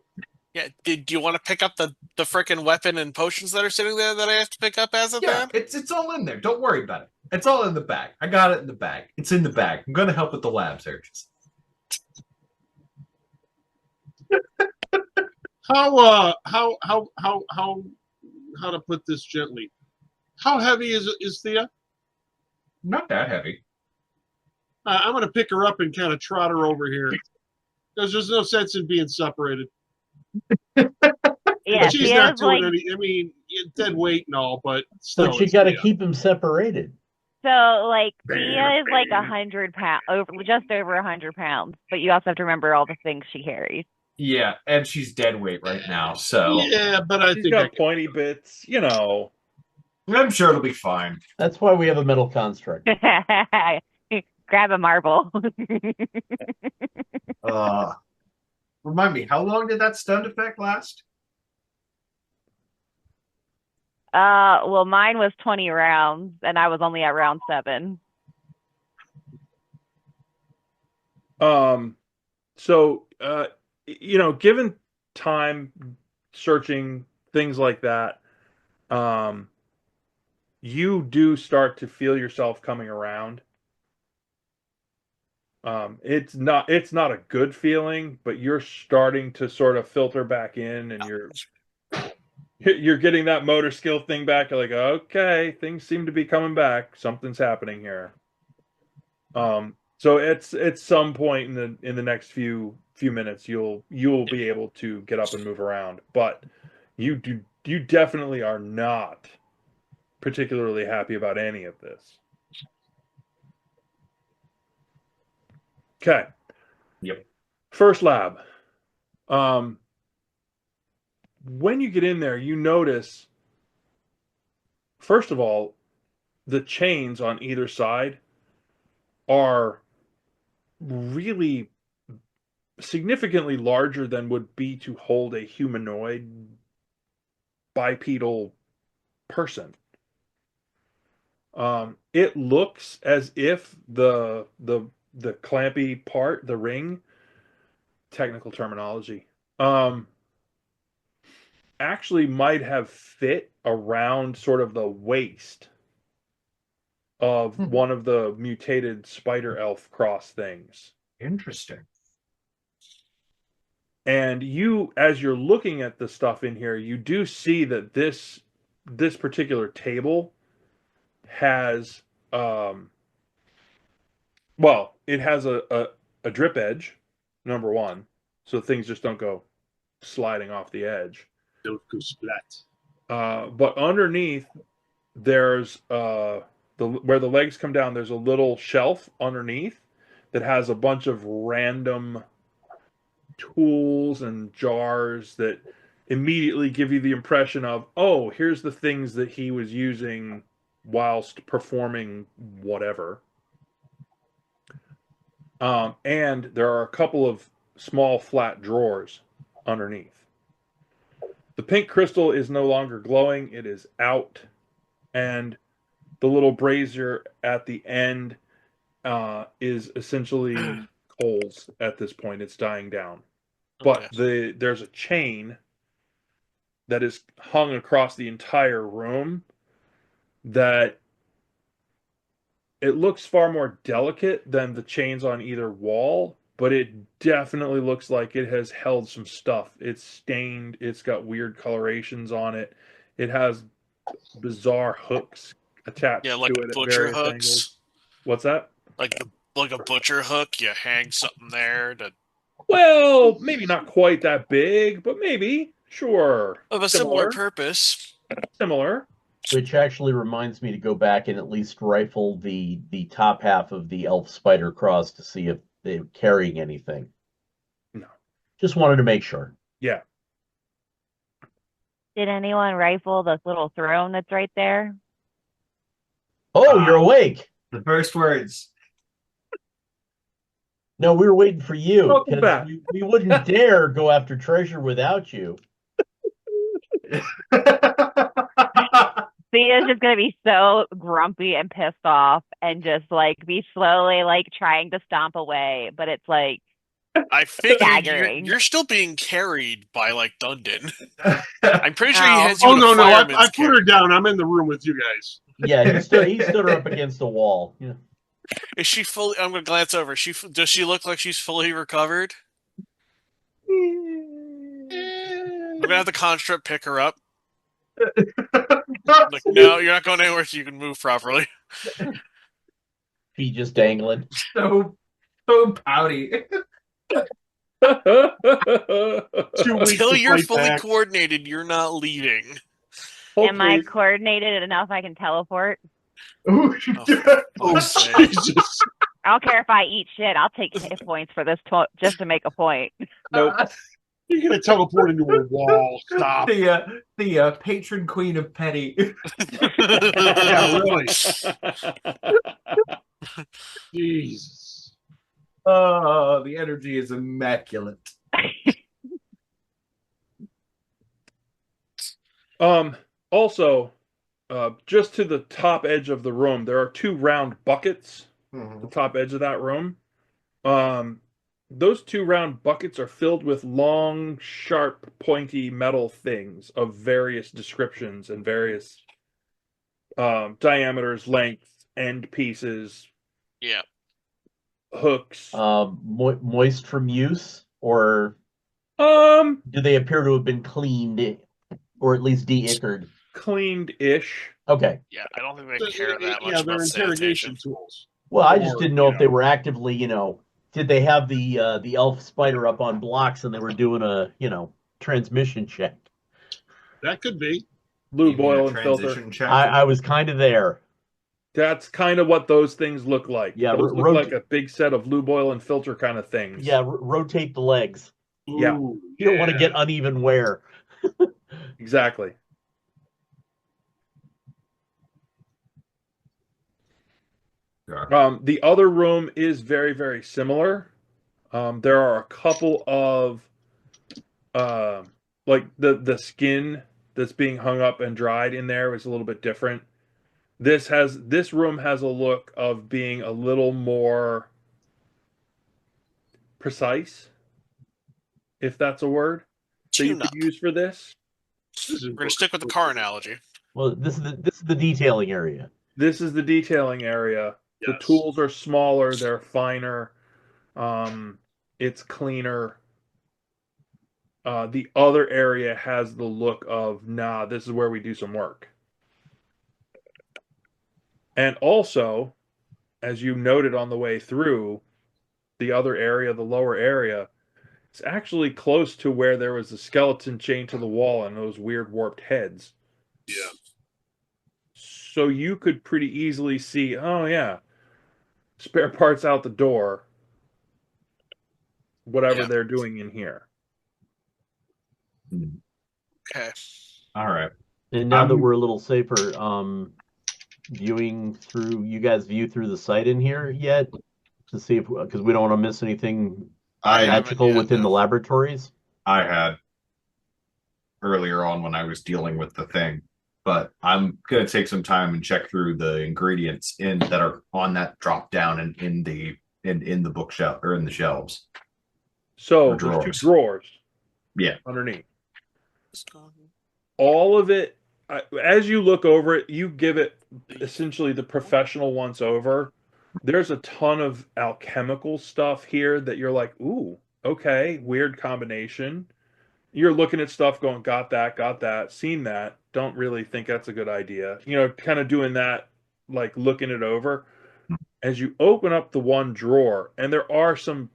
Yeah, do you want to pick up the frickin' weapon and potions that are sitting there that I have to pick up as of yeah, then? it's all in there. Don't worry about it. It's all in the bag. I got it in the bag. It's in the bag. I'm going to help with the lab searches. How to put this gently? How heavy is Thea? Not that heavy. I'm going to pick her up and kind of trot her over here. Because there's no sense in being separated. Yeah, she's not doing any. I mean, dead weight and all, but still. But you got to keep them separated. So, like, Thea is like 100 pounds, just over 100 pounds. But you also have to remember all the things she carries. Yeah, and she's dead weight right now, so. Yeah, but I think got pointy bits, you know. I'm sure it'll be fine. That's why we have a metal construct. Grab a marble. Remind me, how long did that stunned effect last? Well, mine was 20 rounds, and I was only at round 7. So, you know, given time searching things like that, you do start to feel yourself coming around. It's not a good feeling, but you're starting to sort of filter back in, and you're getting that motor skill thing back. You're like, okay, things seem to be coming back. Something's happening here. So it's some point in the next few minutes you'll be able to get up and move around, but you definitely are not particularly happy about any of this. Okay. Yep. First lab. when you get in there, you notice, first of all, the chains on either side are really significantly larger than would be to hold a humanoid bipedal person. It looks as if the clampy part, the ring, technical terminology, actually might have fit around sort of the waist of one of the mutated spider elf cross things. Interesting. And you, as you're looking at the stuff in here, you do see that this particular table has well, it has a drip edge, number one, so things just don't go sliding off the edge. Don't go splat. But underneath, there's where the legs come down, there's a little shelf underneath that has a bunch of random tools and jars that immediately give you the impression of, oh, here's the things that he was using whilst performing whatever. And there are a couple of small flat drawers underneath. The pink crystal is no longer glowing. It is out. And the little brazier at the end is essentially coals at this point. It's dying down. But there's a chain that is hung across the entire room that it looks far more delicate than the chains on either wall, but it definitely looks like it has held some stuff. It's stained. It's got weird colorations on it. It has bizarre hooks attached like to it at butcher various hooks. angles. What's that? Like a butcher hook. You hang something there to. Well, maybe not quite that big, but maybe. Sure. Of a similar purpose. Similar. Which actually reminds me to go back and at least rifle the top half of the elf spider cross to see if they're carrying anything. No. Just wanted to make sure. Yeah. Did anyone rifle the little throne that's right there? Oh, you're awake. The first words. No, we were waiting for you. Welcome back. We wouldn't dare go after treasure without you. Thea's just gonna be so grumpy and pissed off and just like be slowly like trying to stomp away, but it's like I figured you're still being carried by like Dundon. I'm pretty sure he has you. Oh no, I put her down. I'm in the room with you guys. Yeah, he stood her up against the wall. Yeah. Is she fully? I'm gonna glance over. Does she look like she's fully recovered? I'm gonna have the construct pick her up. Like, no, you're not going anywhere so you can move properly. Feet just dangling. So pouty. Until you're fully coordinated, you're not leaving. Am I coordinated enough I can teleport? Oh, Jesus. I don't care if I eat shit. I'll take hit points for this just to make a point. Nope. You're gonna teleport into a wall. Stop. The patron queen of petty. Yeah, really. Jesus. Oh, the energy is immaculate. Also, just to the top edge of the room, there are two round buckets. The top edge of that room. Those two round buckets are filled with long, sharp, pointy metal things of various descriptions and various diameters, lengths, end pieces. Yeah. Hooks. Moist from use, or do they appear to have been cleaned, or at least de-ickered? Cleaned-ish. Okay. Yeah, I don't think they care that much Yeah, about they're interrogation sanitation. tools. Well, I just didn't know if they were actively, did they have the elf spider up on blocks and they were doing a, transmission check? That could be. Lube, oil, and filter. I was kind of there. That's kind of what those things look like. Yeah, those look like a big set of lube, oil, and filter kind of things. Yeah, rotate the legs. Yeah. Ooh, You don't want to get uneven wear. Exactly. Yeah. The other room is very, very similar. There are a couple of like the skin that's being hung up and dried in there is a little bit different. This room has a look of being a little more precise, if that's a word that you Tune could up. use for this. We're gonna stick with the car analogy. Well, this is the detailing area. This is the detailing area. The Yes. tools are smaller, they're finer, it's cleaner. The other area has the look of, nah, this is where we do some work. And also, as you noted on the way through, the other area, the lower area, it's actually close to where there was a skeleton chained to the wall and those weird warped heads. Yeah. So you could pretty easily see, oh yeah, spare parts out the door, whatever Yeah. they're doing in here. Okay. All right. And now that we're a little safer, you guys view through the site in here yet to see if, because we don't want to miss anything I haven't magical yet, within no. the laboratories. I had earlier on when I was dealing with the thing, but I'm gonna take some time and check through the ingredients in that are on that drop down and in the bookshelf or in the shelves. So Or there's two drawers. drawers. Yeah. Underneath. All of it, as you look over it, you give it essentially the professional once over. There's a ton of alchemical stuff here that you're like, ooh, okay, weird combination. You're looking at stuff going, got that, seen that, don't really think that's a good idea. You know, kind of doing that, like looking it over. As you open up the one drawer, and there are some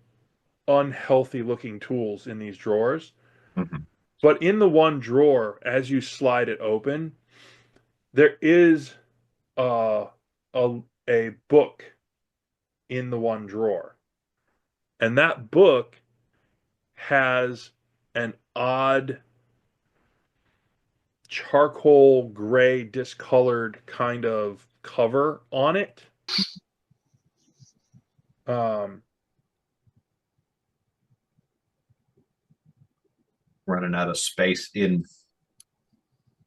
unhealthy looking tools in these drawers. Mhm. But in the one drawer, as you slide it open, there is uh, a book in the one drawer. And that book has an odd charcoal gray discolored kind of cover on it. Running out of space in.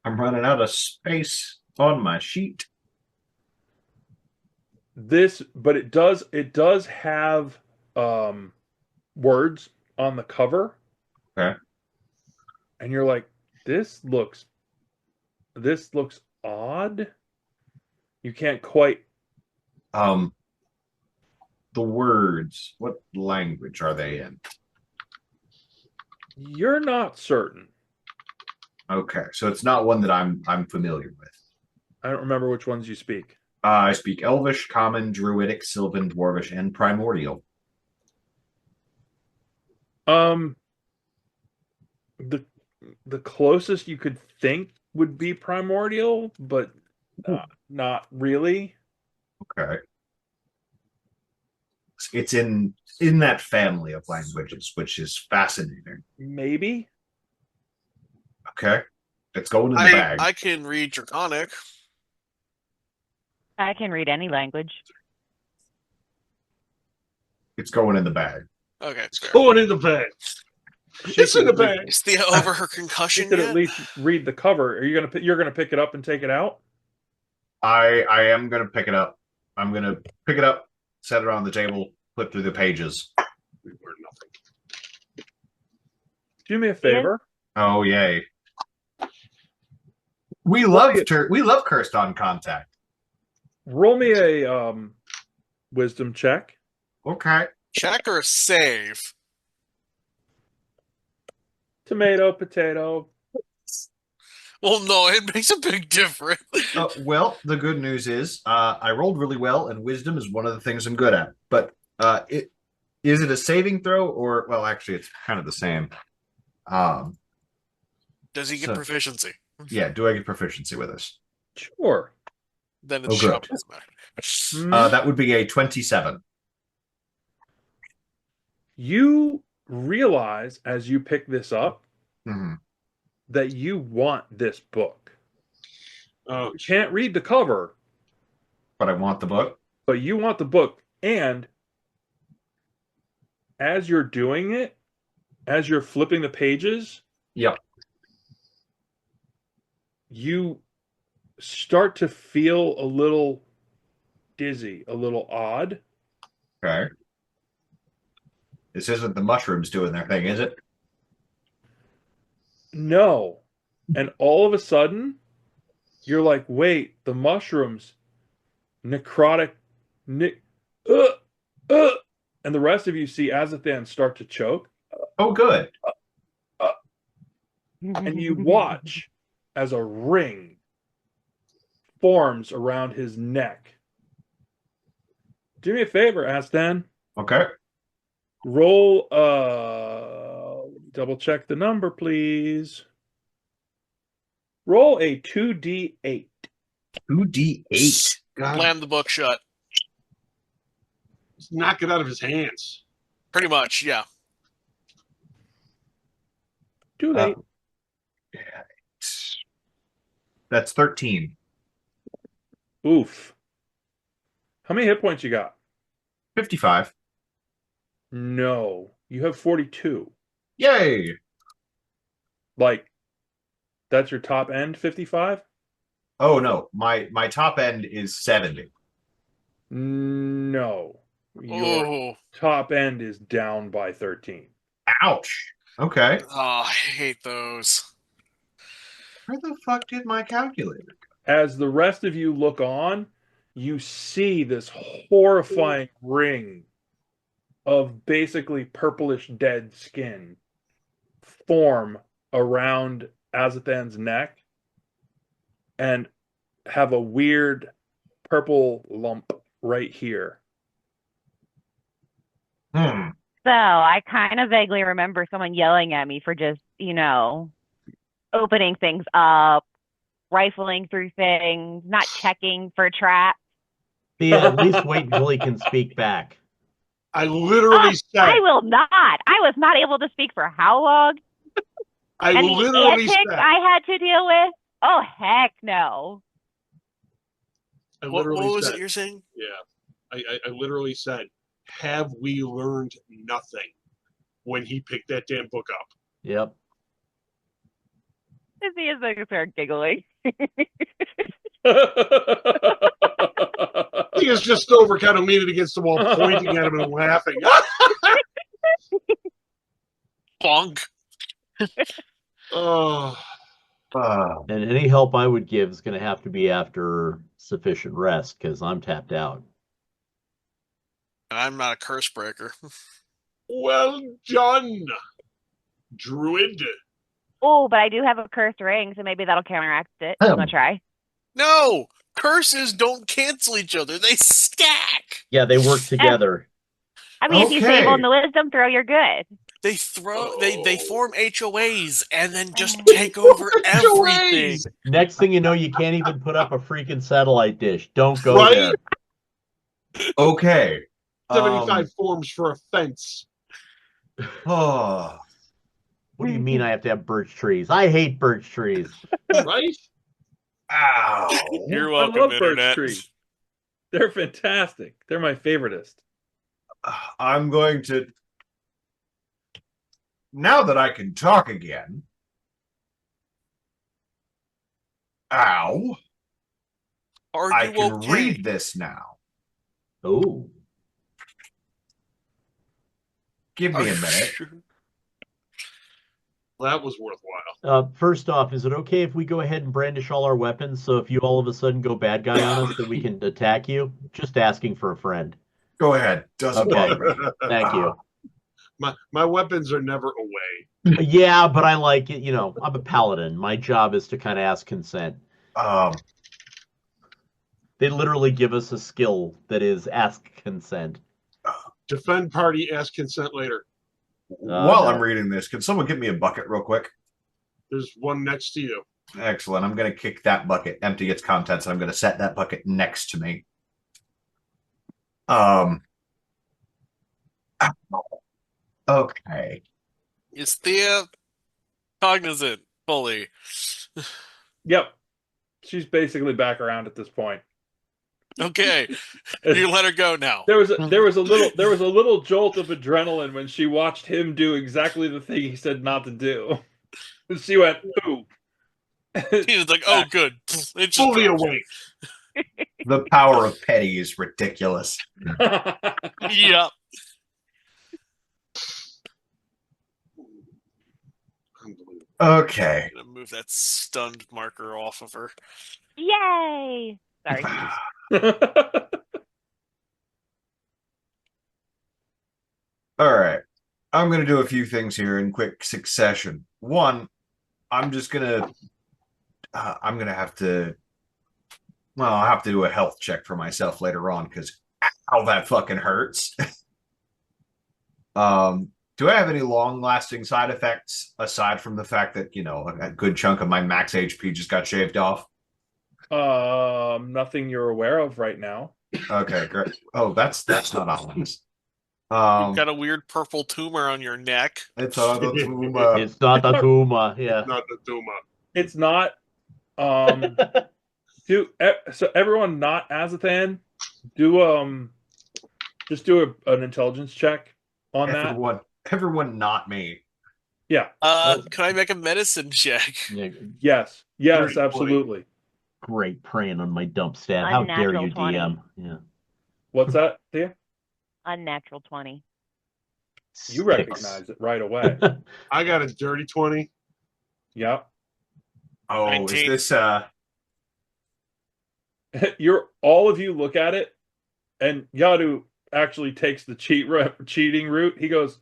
I'm running out of space on my sheet. But it does have words on the cover. Okay. And you're like, this looks odd. You can't quite. The words. What language are they in? You're not certain. Okay, so it's not one that I'm familiar with. I don't remember which ones you speak. I speak Elvish, Common, Druidic, Sylvan, Dwarvish, and Primordial. The closest you could think would be Primordial, but not really. Okay. It's in that family of languages, which is fascinating. Maybe. Okay. It's going in the bag. I can read Draconic. I can read any language. It's going in the bag. Okay, it's fair. Going in the bag. It's in the bag. Is Thea over her You concussion could yet? at least read the cover. Are you gonna pick it up and take it out? I am gonna pick it up. I'm gonna pick it up, set it on the table, flip through the pages. We learned nothing. Do me a favor. Oh yay! We love Cursed on Contact. Roll me a wisdom check. Okay. Check or save? Tomato, potato. Well, no, it makes a big difference. Well, the good news is I rolled really well, and wisdom is one of the things I'm good at. But is it a saving throw or? Well, actually, it's kind of the same. Does he get proficiency? Yeah. Do I get proficiency with this? Sure. Then it's good. That would be a 27. You realize as you pick this up, that you want this book. Oh, You can't read the cover, but I want the book. But you want the book, and as you're doing it, as you're flipping the pages, yep, you start to feel a little dizzy, a little odd. Okay. This isn't the mushrooms doing their thing, is it? No. And all of a sudden, you're like, wait, the mushrooms, necrotic, uh, and the rest of you see Azathan start to choke. Oh, good. And you watch as a ring forms around his neck. Do me a favor, Azathan. Okay. Roll, double check the number, please. Roll a 2d8. 2d8. God. Slam the book shut. Just knock it out of his hands. Pretty much, yeah. Too late. That's 13. Oof. How many hit points you got? 55. No. You have 42. Yay! Like, that's your top end, 55? Oh, no. My top end is 70. No. Your top end is down by 13. Ouch. Okay. Oh, I hate those. Where the fuck did my calculator go? As the rest of you look on, you see this horrifying ring of basically purplish dead skin form around Azathan's neck and have a weird purple lump right here. So I kind of vaguely remember someone yelling at me for just, opening things up, rifling through things, not checking for traps. Thea, at least wait until he can speak back. I literally said. I will not. I was not able to speak for how long? I and literally the antics said. I had to deal with? Oh, heck no. What was it you're saying? Yeah. I literally said, have we learned nothing when he picked that damn book up? Yep. He is going to start giggling. He is just over kind of leaning against the wall, pointing at him and laughing. Bonk. Oh. And any help I would give is going to have to be after sufficient rest, because I'm tapped out. And I'm not a curse breaker. Well done, Druid. Oh, but I do have a cursed ring, so maybe that'll counteract it. I'm going to try. No! Curses don't cancel each other. They stack! Yeah, they work together. I mean, if you save on the wisdom throw, you're good. They they form HOAs and then just take over everything. Next thing you know, you can't even put up a freaking satellite dish. Don't go there. Okay. 75 forms for a fence. Oh. What do you mean I have to have birch trees? I hate birch trees. Right? Ow. You're I welcome, love Internet. birch trees. They're fantastic. They're my favoriteest. I'm going to... Now that I can talk again... Ow. I can read this now. Oh. Give me a minute. Sure? That was worthwhile. First off, is it okay if we go ahead and brandish all our weapons, so if you all of a sudden go bad guy on us, that we can attack you? Just asking for a friend. Go ahead. Doesn't bother me. Thank you. My weapons are never away. Yeah, but I like it. I'm a paladin. My job is to kind of ask consent. They literally give us a skill that is ask consent. Defend party, ask consent later. While I'm reading this, can someone get me a bucket real quick? There's one next to you. Excellent. I'm going to kick that bucket, empty its contents, and I'm going to set that bucket next to me. Okay. Is Thea cognizant? Fully. Yep. She's basically back around at this point. Okay. You let her go now. There was a little jolt of adrenaline when she watched him do exactly the thing he said not to do. She went, ooh. He was like, oh, good. It's Fully awake. The power of petty is ridiculous. Yep. Okay. I'm gonna move that stunned marker off of her. Yay! Sorry. All right. I'm going to do a few things here in quick succession. One, I'm just going to I'm going to have to I'll have to do a health check for myself later on because ow, that fucking hurts. Do I have any long-lasting side effects aside from the fact that, a good chunk of my max HP just got shaved off? Nothing you're aware of right now. Okay, great. Oh, that's not on this. You've got a weird purple tumor on your neck. It's a tumor. It's not a tumor. Yeah. Not the tumor. It's not. So everyone not Azathan, just do an intelligence check on that. Everyone not me. Yeah. Can I make a medicine check? Yeah. Yes, absolutely. Great, preying on my dump stat. How dare Unnatural you, 20. DM? Yeah. What's that, Thea? Unnatural 20. You recognize it right away. I got a dirty 20. Yep. Oh, 19. is this all of you look at it, and Iadu actually takes the cheating route. He goes,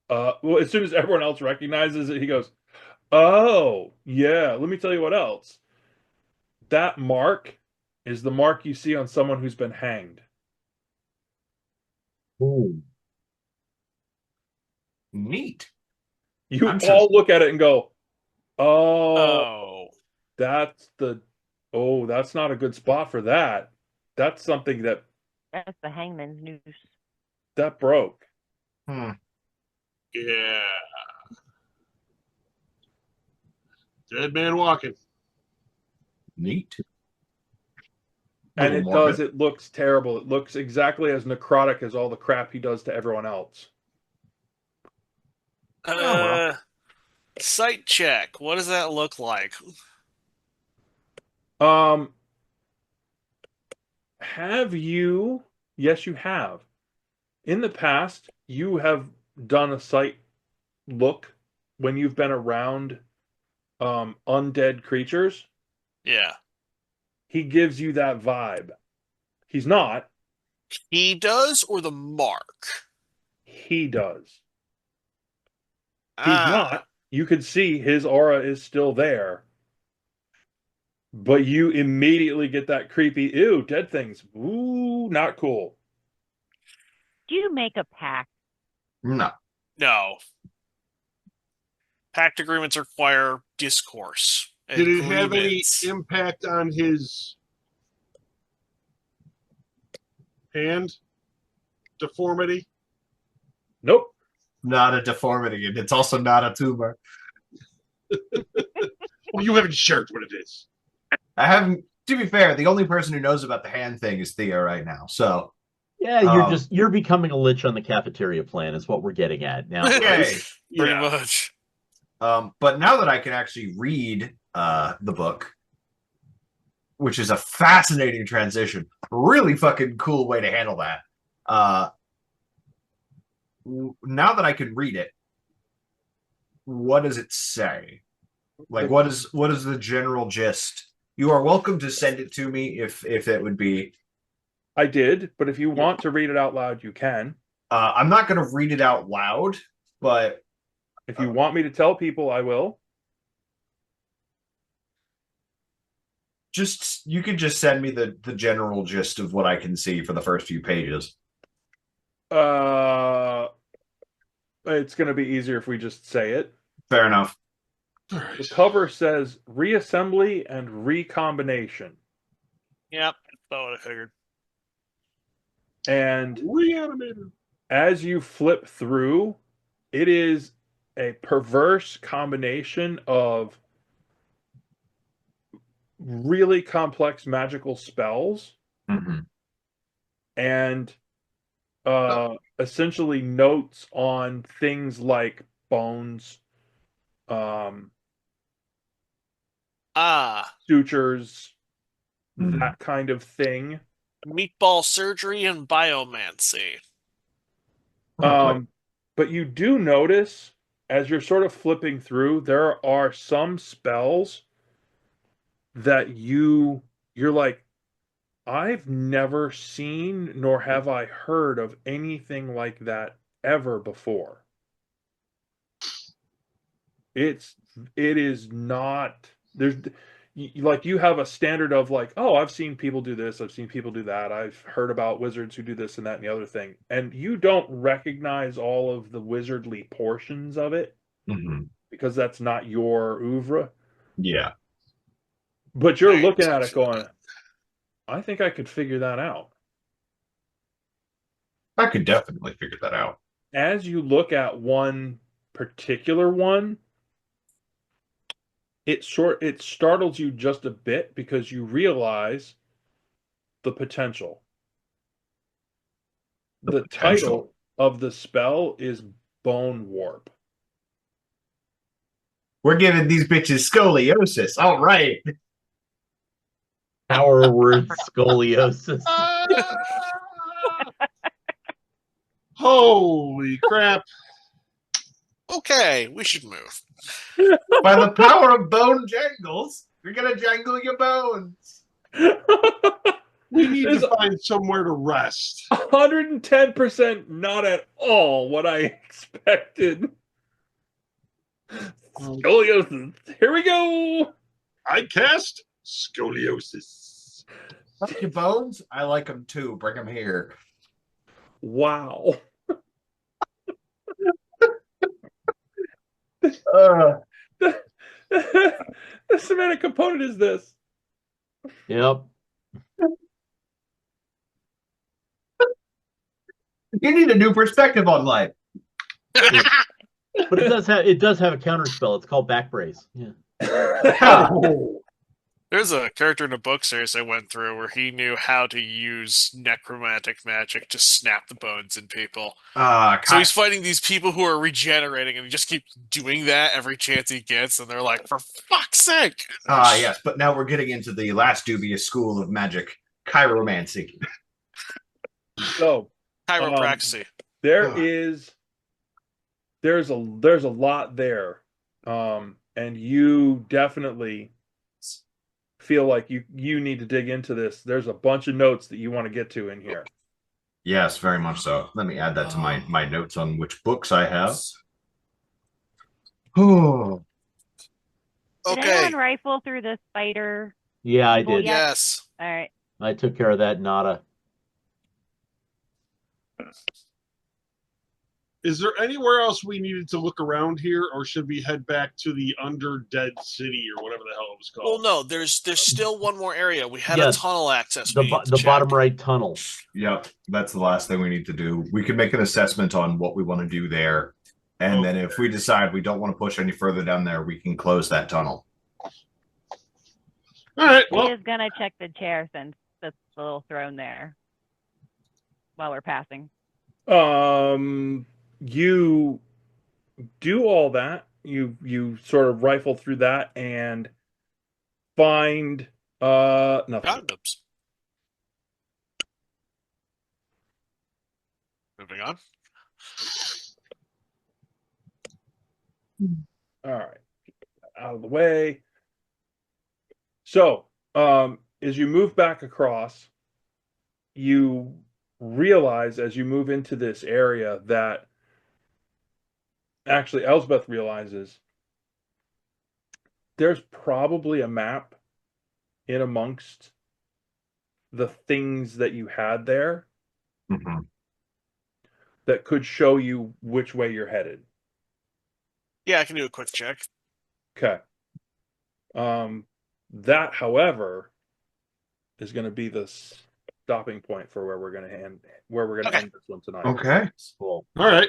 well, as soon as everyone else recognizes it, he goes, oh, yeah, let me tell you what else. That mark is the mark you see on someone who's been hanged. Ooh. neat? You all look at it and go, Oh. that's not a good spot for that. That's something that That's the hangman's noose. that broke. Yeah. Dead man walking. Neat. And it looks terrible. It looks exactly as necrotic as all the crap he does to everyone else. Sight check. What does that look like? Have you? Yes, you have. In the past, you have done a sight look when you've been around undead creatures. Yeah. He gives you that vibe. He's not. He does, or the mark? He does. He's not. You could see his aura is still there. But you immediately get that creepy, ew, dead things. Ooh, not cool. Do you make a pact? No. No. Pact agreements require discourse. Did it have any impact on his hand deformity? Nope. Not a deformity, and it's also not a tumor. Well, you haven't shared what it is. I haven't. To be fair, the only person who knows about the hand thing is Thea right now. So yeah, you're becoming a lich on the cafeteria plan. Is what we're getting at now. okay, Pretty much. But now that I can actually read the book, which is a fascinating transition, really fucking cool way to handle that. Now that I can read it, what does it say? Like, what is the general gist? You are welcome to send it to me if it would be. I did, but if you want to read it out loud, you can. I'm not going to read it out loud, but if you want me to tell people, I will. You could just send me the general gist of what I can see for the first few pages. It's going to be easier if we just say it. Fair enough. The cover says reassembly and recombination. Yep, that's what I figured. And Reanimator. As you flip through, it is a perverse combination of really complex magical spells and essentially notes on things like bones, sutures, that kind of thing. Meatball surgery and biomancy. But you do notice as you're sort of flipping through, there are some spells that you're like, I've never seen nor have I heard of anything like that ever before. It is not, there's like, you have a standard of like, oh, I've seen people do this, I've seen people do that, I've heard about wizards who do this and that and the other thing, and you don't recognize all of the wizardly portions of it because that's not your oeuvre. Yeah. But you're looking at it going, I think I could figure that out. I could definitely figure that out. As you look at one particular one, it startles you just a bit because you realize the potential. The title of the spell is Bone Warp. We're giving these bitches scoliosis. All right. Power word scoliosis. Holy crap. Okay, we should move. By the power of bone jangles, you're going to jangle your bones. We need to find somewhere to rest. 110% not at all what I expected. Scoliosis. Here we go. I cast scoliosis. Like your bones? I like them too. Bring them here. Wow. The semantic component is this. Yep. You need a new perspective on life. But it does have a counter spell. It's called back brace. Yeah. There's a character in a book series I went through where he knew how to use necromantic magic to snap the bones in people. So he's fighting these people who are regenerating, and he just keeps doing that every chance he gets, and they're like, for fuck's sake! Yes, but now we're getting into the last dubious school of magic, chiromancy. So, chiropraxy. There's a lot there, and you definitely feel like you need to dig into this. There's a bunch of notes that you want to get to in here. Yes, very much so. Let me add that to my notes on which books I have. Oh. Did anyone rifle through the spider? Yeah, I did. Yes. All right. I took care of that. Nada. Is there anywhere else we needed to look around here, or should we head back to the Underdead City or whatever the hell it was called? Well, no, there's still one more area. We had a tunnel access. The bottom right tunnel. Yep, that's the last thing we need to do. We can make an assessment on what we want to do there, and then if we decide we don't want to push any further down there, we can close that tunnel. All right. Well, he is gonna check the chair since that's a little throne there while we're passing. You do all that. You sort of rifle through that and find nothing. Condoms. Moving on. All right. Out of the way. So, as you move back across, you realize as you move into this area that actually Elsbeth realizes there's probably a map in amongst the things that you had there that could show you which way you're headed. Yeah, I can do a quick check. Okay. That, however, is going to be the stopping point for where we're going to end this one tonight. Okay. Cool. All right.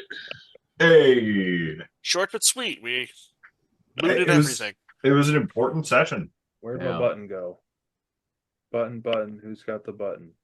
Hey. Short but sweet. We looted everything. It was an important session. Where'd Yeah. my button go? Button, who's got the button?